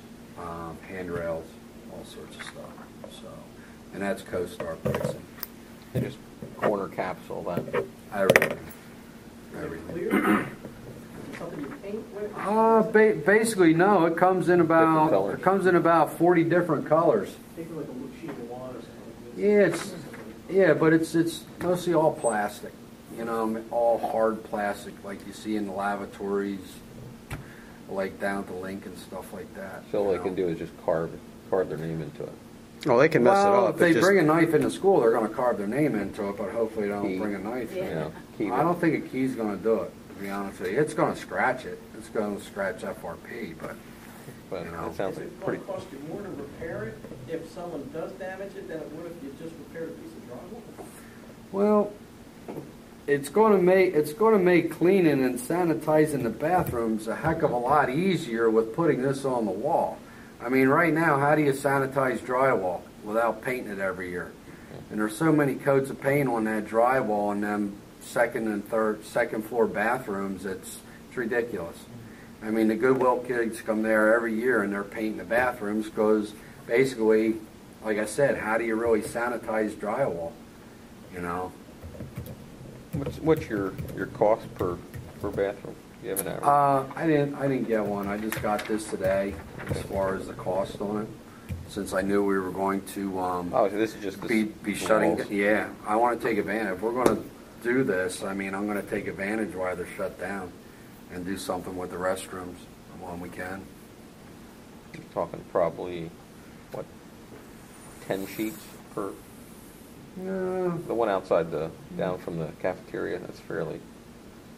handrails, all sorts of stuff. So, and that's CoStar pricing. Just corner caps, all that. Everything. Clear? Something you paint with? Basically, no. It comes in Different colors. about 40 different colors. Think of like a little sheet of water or something like this. But it's mostly all plastic. You know, all hard plastic, like you see in the lavatories, like down at the link and stuff like that. So all they can do is just carve their name into it. Well, they can mess it Well, up. if they It's just- bring a knife into school, they're going to carve their name into it, but hopefully they don't Key. bring a knife. Yeah. Key. I don't think a key's going to do it, to be honest with you. It's going to scratch it. It's going to scratch FRP, but But you know. it sounds Is like it pretty. going to cost you more to repair it if someone does damage it than it would if you just repaired a piece of drywall? Well, it's going to make cleaning and sanitizing the bathrooms a heck of a lot easier with putting this on the wall. I mean, right now, how do you sanitize drywall without painting it every year? And there's so many coats of paint on that drywall in them second floor bathrooms. It's ridiculous. I mean, the Goodwill kids come there every year and they're painting the bathrooms because basically, like I said, how do you really sanitize drywall? You know. What's your cost per bathroom? You have an average? I didn't get one. I just got this today as far as the cost on it, since I knew we were going to Oh, so this is just be the shutting. walls. Yeah, I want to take advantage. If we're going to do this, I mean, I'm going to take advantage while they're shut down and do something with the restrooms when we can. You're talking probably, what, 10 sheets per? The one outside down from the cafeteria, that's fairly.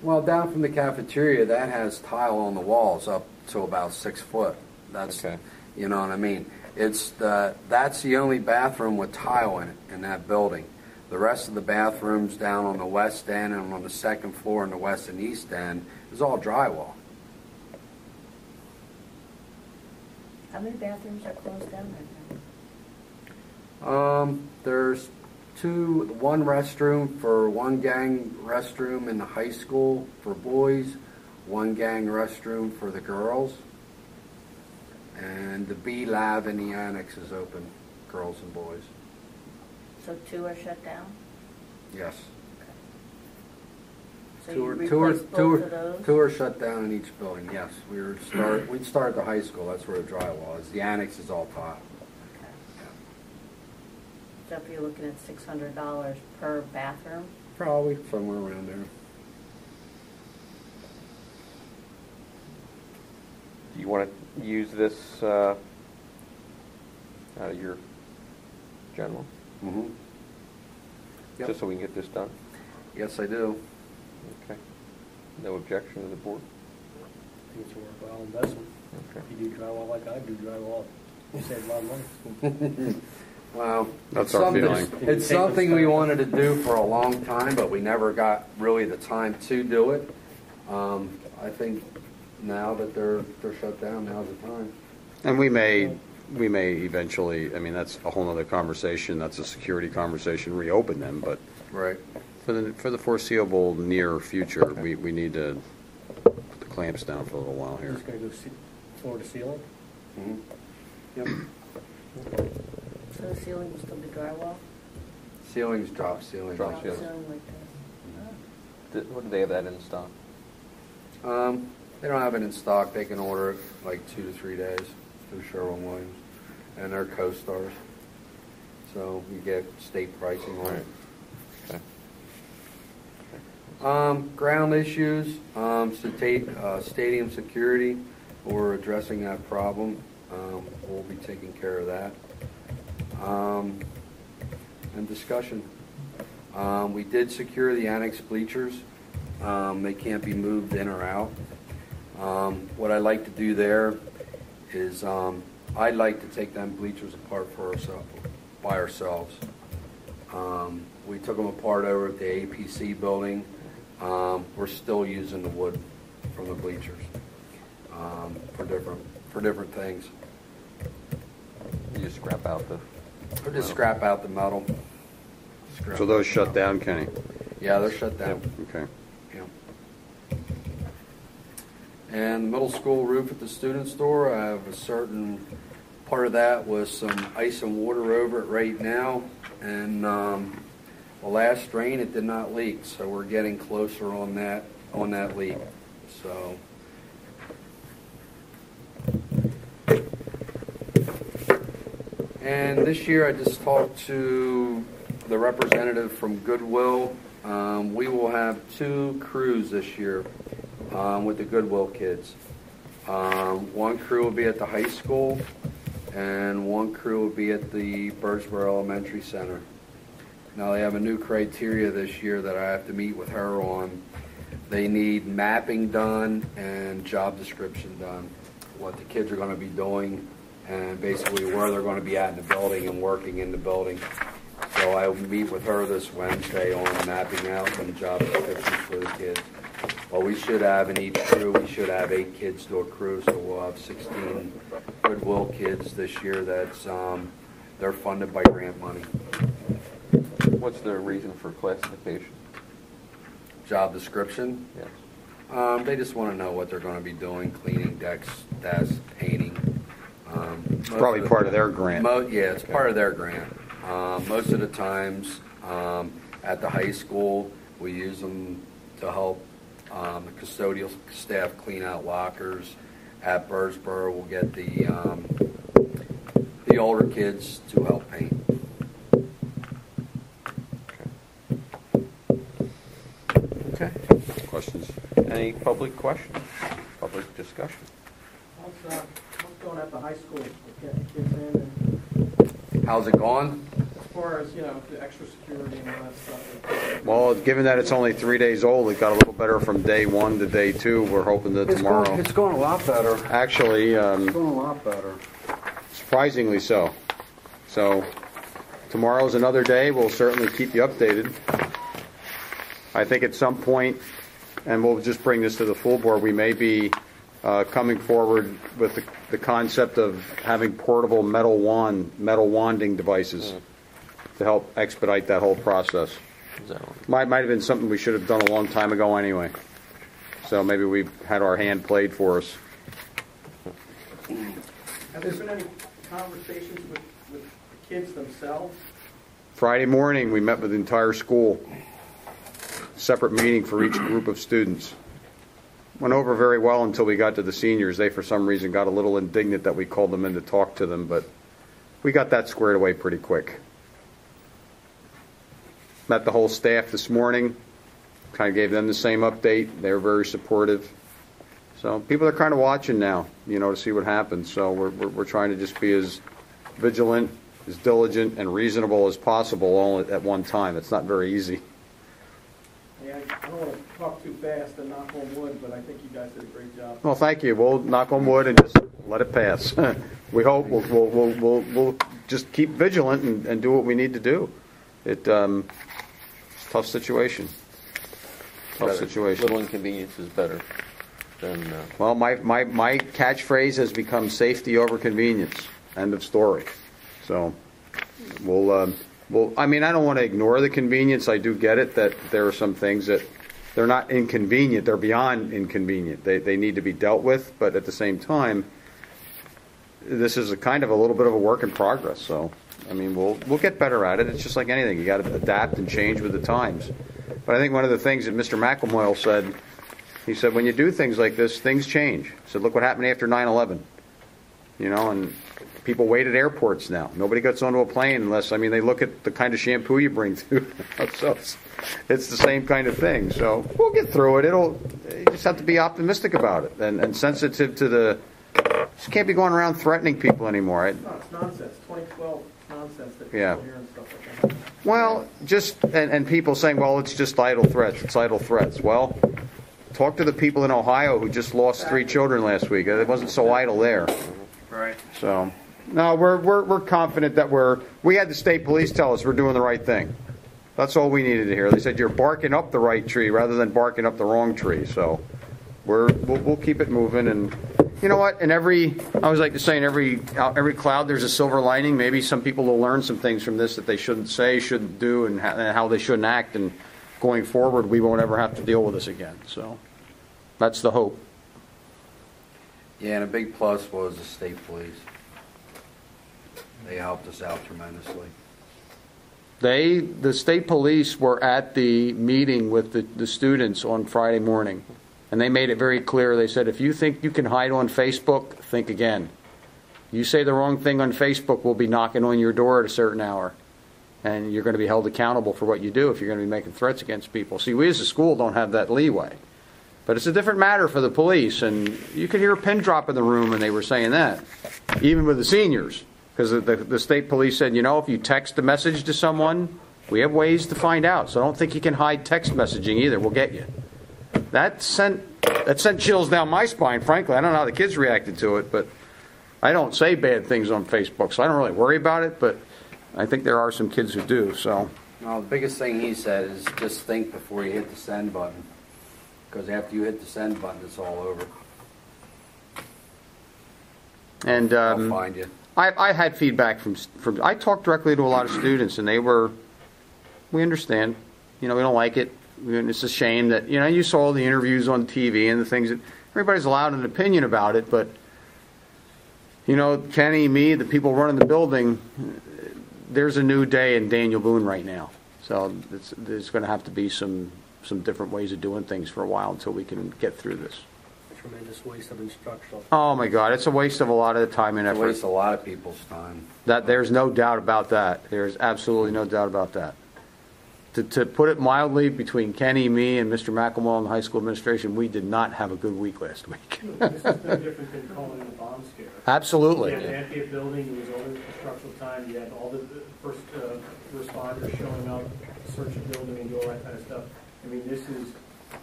Well, down from the cafeteria, that has tile on the walls up to about 6 foot. That's, Okay. you know what I mean? That's the only bathroom with tile in it in that building. The rest of the bathrooms down on the west end and on the second floor in the west and east end is all drywall. How many bathrooms are closed down right now? There's one restroom for one gang restroom in the high school for boys, one gang restroom for the girls, and the B lab in the annex is open, girls and boys. So 2 are shut down? Yes. So you replace both of those? Two are shut down in each building, yes. We'd start at the high school, that's where the drywall is. The annex is all tile. So if you're looking at $600 per bathroom? Probably somewhere around there. Do you want to use this out of your general? Mm-hmm. Yep. Just so we can get this done? Yes, I do. Okay. No objection to the board? I think it's a worthwhile investment. Okay. If you do drywall like I do drywall, you save a lot of money. Well, That's our feeling. It's something we wanted to do for a long time, but we never got really the time to do it. I think now that they're shut down, now's the time. And we may eventually, I mean, that's a whole other conversation, that's a security conversation, reopen them, but Right. for the foreseeable near future, we need to put the clamps down for a little while You're here. just going to go floor to ceiling? Mm-hmm. Yep. So the ceiling will still be drywall? Ceilings, drop ceiling. Drop Drop ceiling. ceiling like this? What do they have that in stock? They don't have it in stock. They can order it like 2 to 3 days through Sherwin-Williams, and they're co-stars. So you get state pricing on it. Okay. Ground issues, stadium security. We're addressing that problem. We'll be taking care of that. And discussion. We did secure the annex bleachers. They can't be moved in or out. What I like to do there is I'd like to take them bleachers apart by ourselves. We took them apart over at the APC building. We're still using the wood from the bleachers for different things. You just scrap out the. Or just scrap out the metal. So those shut down, Kenny? Yeah, they're shut down. Okay. Yeah. And the middle school roof at the student store, I have a certain part of that with some ice and water over it right now. And The last rain, it did not leak, so we're getting closer on that leak. So. And this year, I just talked to the representative from Goodwill. We will have 2 crews this year with the Goodwill kids. One crew will be at the high school, and one crew will be at the Birdsboro Elementary Center. Now, they have a new criteria this year that I have to meet with her on. They need mapping done and job description done, what the kids are going to be doing, and basically where they're going to be at in the building and working in the building. So I will meet with her this Wednesday on mapping out some job descriptions for the kids. Well, we should have in each crew, we should have 8 kids to a crew, so we'll have 16 Goodwill kids this year. That's they're funded by grant money. What's the reason for classification? Job description? Yes. They just want to know what they're going to be doing, cleaning desks, painting. It's probably part of their grant. Yeah, it's part of their grant. Most of the times at the high school, we use them to help the custodial staff clean out lockers. At Birdsboro, we'll get the older kids to help paint. Okay. Questions? Any public questions? Public discussion? What's going at the high school with getting kids in? And How's it going? as far as, the extra security and all that stuff. Well, given that it's only 3 days old, it got a little better from day 1 to day 2. We're hoping that tomorrow. It's going a lot better. Actually, It's going a lot better. surprisingly so. So tomorrow's another day. We'll certainly keep you updated. I think at some point, and we'll just bring this to the full board, we may be coming forward with the concept of having portable metal wanding devices to help expedite that whole process. Might have been something we should have done a long time ago anyway. So maybe we've had our hand played for us. Have there been any conversations with the kids themselves? Friday morning, we met with the entire school. Separate meeting for each group of students. Went over very well until we got to the seniors. They, for some reason, got a little indignant that we called them in to talk to them, but we got that squared away pretty quick. Met the whole staff this morning. Kind of gave them the same update. They were very supportive. So people are kind of watching now, to see what happens. So we're trying to just be as vigilant, as diligent, and reasonable as possible all at one time. It's not very easy. Yeah, I don't want to talk too fast and knock on wood, but I think you guys did a great job. Well, thank you. We'll knock on wood and just let it pass. We hope we'll just keep vigilant and do what we need to do. It's a tough situation. Tough situation. Little inconvenience is better than. Well, my catchphrase has become safety over convenience. End of story. So we'll. Well, I mean, I don't want to ignore the convenience. I do get it that there are some things that they're not inconvenient. They're beyond inconvenient. They need to be dealt with. But at the same time, this is a kind of a little bit of a work in progress. So, I mean, we'll get better at it. It's just like anything. You got to adapt and change with the times. But I think one of the things that Mr. McElmoyle said, he said, when you do things like this, things change. He said, look what happened after 9/11. And people wait at airports now. Nobody gets onto a plane unless, they look at the kind of shampoo you bring through. So it's the same kind of thing. So we'll get through it. You just have to be optimistic about it and sensitive to just can't be going around threatening people anymore. No, it's nonsense. 2012 nonsense that people Yeah. hear and stuff like that. Well, and people saying, well, it's just idle threats. It's idle threats. Well, talk to the people in Ohio who just lost 3 children last week. It wasn't so idle there. Right. So, no, we're confident that we had the state police tell us we're doing the right thing. That's all we needed to hear. They said you're barking up the right tree rather than barking up the wrong tree. So, we'll keep it moving. And you know what? I always like to say, in every cloud there's a silver lining. Maybe some people will learn some things from this that they shouldn't say, shouldn't do, and how they shouldn't act. And going forward, we won't ever have to deal with this again. So, that's the hope. Yeah, and a big plus was the state police. They helped us out tremendously. The state police were at the meeting with the students on Friday morning, and they made it very clear. They said, if you think you can hide on Facebook, think again. You say the wrong thing on Facebook, we'll be knocking on your door at a certain hour, and you're going to be held accountable for what you do if you're going to be making threats against people. See, we as a school don't have that leeway. But it's a different matter for the police, and you could hear a pin drop in the room, and they were saying that, even with the seniors. Because the state police said, if you text a message to someone, we have ways to find out. So I don't think you can hide text messaging either. We'll get you. That sent chills down my spine, frankly. I don't know how the kids reacted to it, but I don't say bad things on Facebook, so I don't really worry about it. But I think there are some kids who do. So. Well, the biggest thing he said is just think before you hit the send button. Because after you hit the send button, it's all over. And I'll find you. I had feedback from. I talked directly to a lot of students, and we understand. We don't like it. It's a shame that, you saw the interviews on TV and the things that everybody's allowed an opinion about it, but, Kenny, me, the people running the building, there's a new day in Daniel Boone right now. So there's going to have to be some different ways of doing things for a while until we can get through this. Tremendous waste of instructional. Oh my God, it's a waste of a lot of the time and effort. It wastes a lot of people's time. There's no doubt about that. There's absolutely no doubt about that. To put it mildly, between Kenny, me, and Mr. McElmore and the high school administration, we did not have a good week last week. This is no different than calling it a bomb scare. Absolutely. You had an empty building, it was over instructional time, you had all the first responders showing up, search the building and do all that kind of stuff. I mean, this is,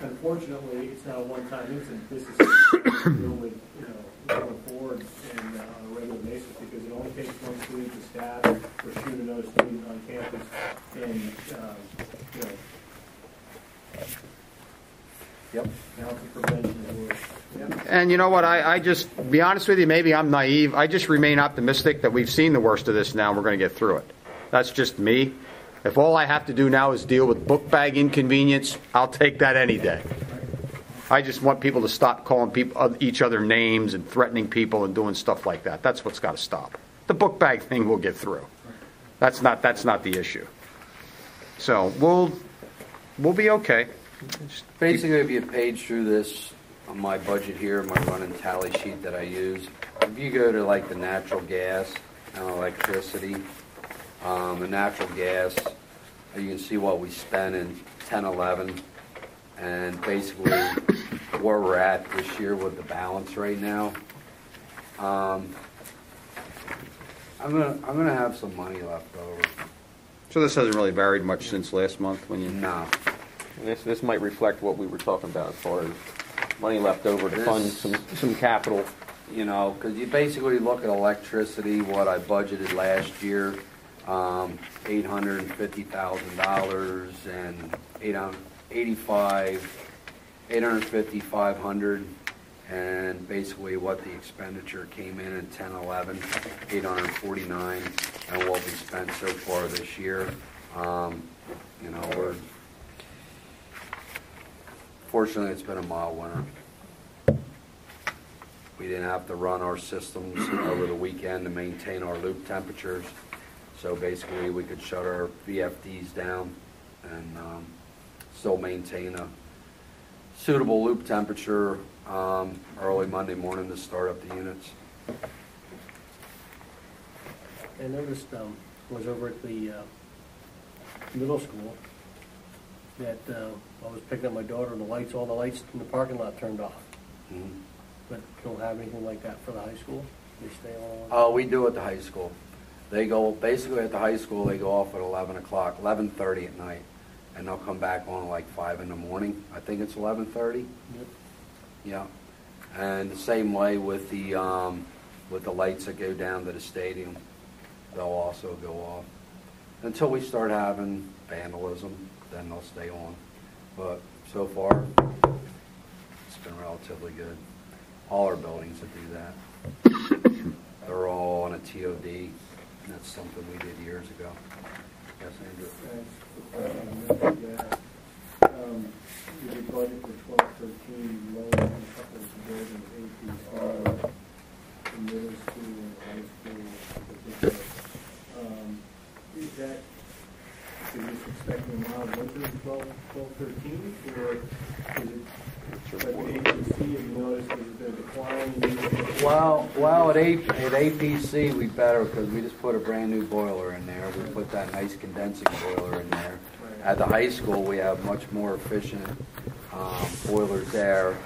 unfortunately, it's not a one-time incident. This is deal with, going forward and on a regular basis, because it only takes one student to stab or shoot another student on campus, and Yep. now the prevention is worse. Yep. And you know what? I just, be honest with you, maybe I'm naive. I just remain optimistic that we've seen the worst of this now and we're going to get through it. That's just me. If all I have to do now is deal with book bag inconvenience, I'll take that any day. I just want people to stop calling each other names and threatening people and doing stuff like that. That's what's got to stop. The book bag thing we'll get through. That's not the issue. So we'll be okay. Basically, if you page through this on my budget here, my running tally sheet that I use, if you go to like the natural gas and electricity, the natural gas, you can see what we spent in 10-11, and basically where we're at this year with the balance right now. I'm gonna have some money left over. So this hasn't really varied much since last month when you. No. This might reflect what we were talking about as far as money left over to fund some capital. Because you basically look at electricity, what I budgeted last year, $850,000 and $850,500, and basically what the expenditure came in 10-11, $849, and what we spent so far this year. Fortunately, it's been a mild winter. We didn't have to run our systems over the weekend to maintain our loop temperatures. So basically, we could shut our VFDs down and still maintain a suitable loop temperature early Monday morning to start up the units. I noticed, was over at the middle school that I was picking up my daughter and all the lights in the parking lot turned off. Mm-hmm. But don't have anything like that for the high school? They stay on? Oh, we do at the high school. They go, basically at the high school, they go off at 11 o'clock, 11:30 at night, and they'll come back on like 5 in the morning. I think it's 11:30. Yep. Yeah. And the same way with the lights that go down to the stadium, they'll also go off. Until we start having vandalism, then they'll stay on. But so far, it's been relatively good. All our buildings that do that. They're all on a TOD. And that's something we did years ago. Yes, Andrew? You did budget for 12-13 low and a couple of buildings, APC, the middle school and high school in particular. Is that 13th, or is it, like APC, have you noticed there's been a decline? Well, at APC, we better, because we just put a brand new boiler in there. We put that nice condensing boiler in there. At the high school, we have much more efficient boilers there.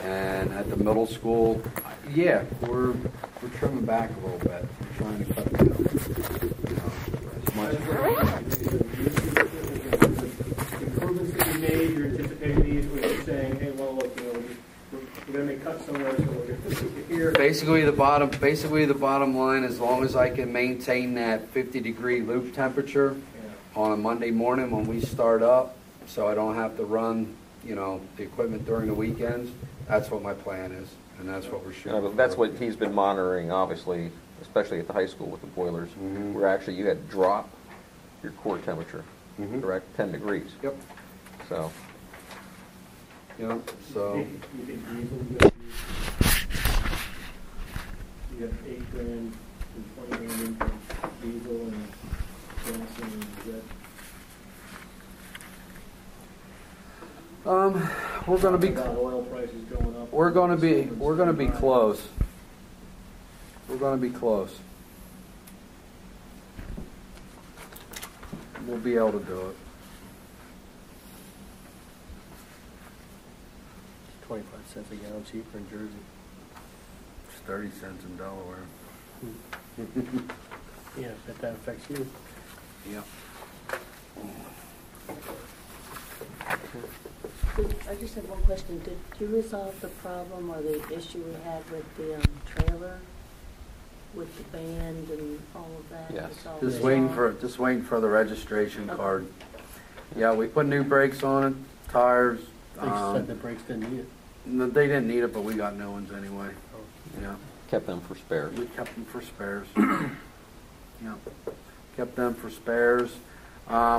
And at the middle school, yeah, we're trimming back a little bit. We're trying to cut as much. Improvements that you made, you're anticipating these, where you're saying, hey, well, look, we're going to make cuts somewhere, so we're going to here. Basically, the bottom line, as long as I can maintain that 50-degree loop temperature on a Monday morning when we start up, so I don't have to run, the equipment during the weekends, that's what my plan is, and that's what we're shooting. But that's what he's been monitoring, obviously, especially at the high school with the boilers, where actually you had to drop your core temperature, correct? 10 degrees. Yep. So. So. You think diesel is good? You got $8 grand and $20 grand from diesel and gasoline, is that? We're going to be. About oil prices going up. We're going to be close. We're going to be close. We'll be able to do it. 25 cents a gallon cheaper in Jersey. It's 30 cents in Delaware. Yeah, but that affects you. Yeah. I just have one question. Did you resolve the problem or the issue we had with the trailer, with the band and all of that? Yes. It's all Just resolved? waiting for the registration Okay. card. Yeah, we put new brakes on it, tires. They said the brakes didn't need it. No, they didn't need it, but we got new ones anyway. Yeah. Kept them for spares. We kept them for spares. Yeah. Kept them for spares.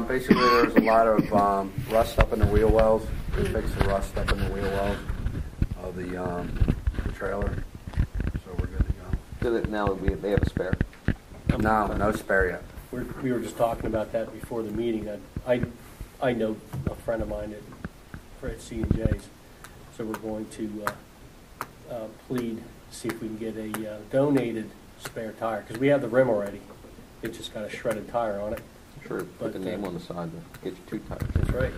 Basically, there's a lot of rust up in the wheel wells. We fixed the rust up in the wheel wells of the trailer. So we're good to go. Now they have a spare. No spare yet. We were just talking about that before the meeting. I know a friend of mine at C&J's, so we're going to plead, see if we can get a donated spare tire, because we have the rim already. It's just got a shredded tire on it. Sure, put the name on the side to get you 2 tires. That's right.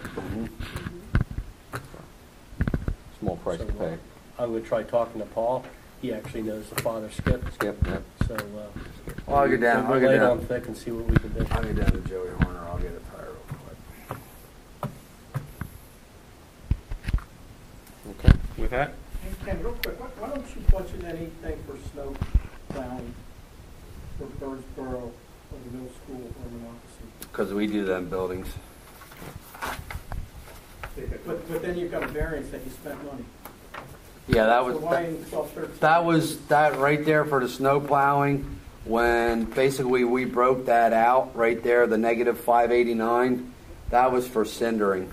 Small price to pay. I'm going to try talking to Paul. He actually knows the father, Skip. Skip, yeah. So Well, I'll get down. we'll lay down thick and see what we can do. I'll get down to Joey Horner. I'll get a tire real quick. Okay. With that? Hey, Ken, real quick, why don't you budget anything for snow plowing for Birdsboro or the middle school or Monocacy? Because we do them buildings. But then you've got a variance that you spent money. Yeah, that So was why in 12-13? that was that right there for the snow plowing. When basically we broke that out right there, the negative 589. That was for cindering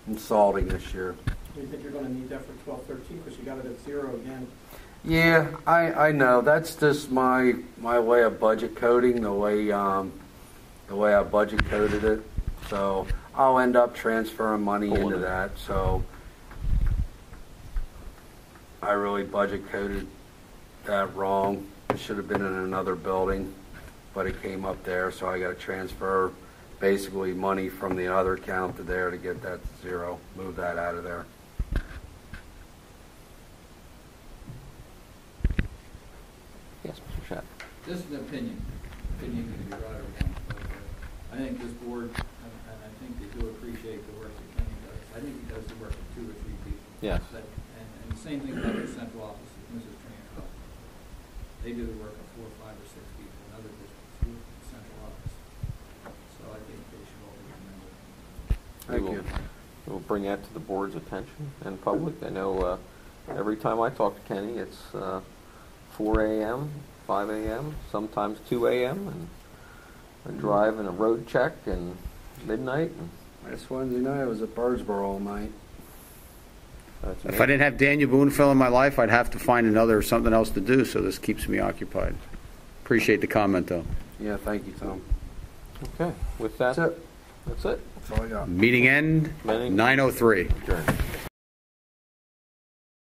and salting this year. Do you think you're going to need that for 12-13 because you got it at 0 again? Yeah, I know. That's just my way of budget coding, the way I budget coded it. So I'll end up transferring money into that. So I really budget coded that wrong. It should have been in another building, but it came up there, so I got to transfer basically money from the other account to there to get that 0. Move that out of there. Yes, Mr. Schapp. This is an opinion. Opinion can be right or wrong. I think this board, and I think they do appreciate the work that Kenny does. I think he does the work of 2 or 3 people. Yes. And the same thing about the central office with Mrs. Tranco. They do the work of 4, 5, or 6 people in other districts with the central office. So I think they should all be commended. Thank you. We'll bring that to the board's attention and public. I know every time I talk to Kenny, it's 4 a.m., 5 a.m., sometimes 2 a.m., and a drive and a road check and midnight. Last Wednesday night I was at Birdsboro all night. If I didn't have Daniel Boonfill in my life, I'd have to find something else to do, so this keeps me occupied. Appreciate the comment, though. Yeah, thank you, Tom. Okay, with that, That's it. that's it. That's all I got. Meeting end, Meeting- 9:03. Adjourned.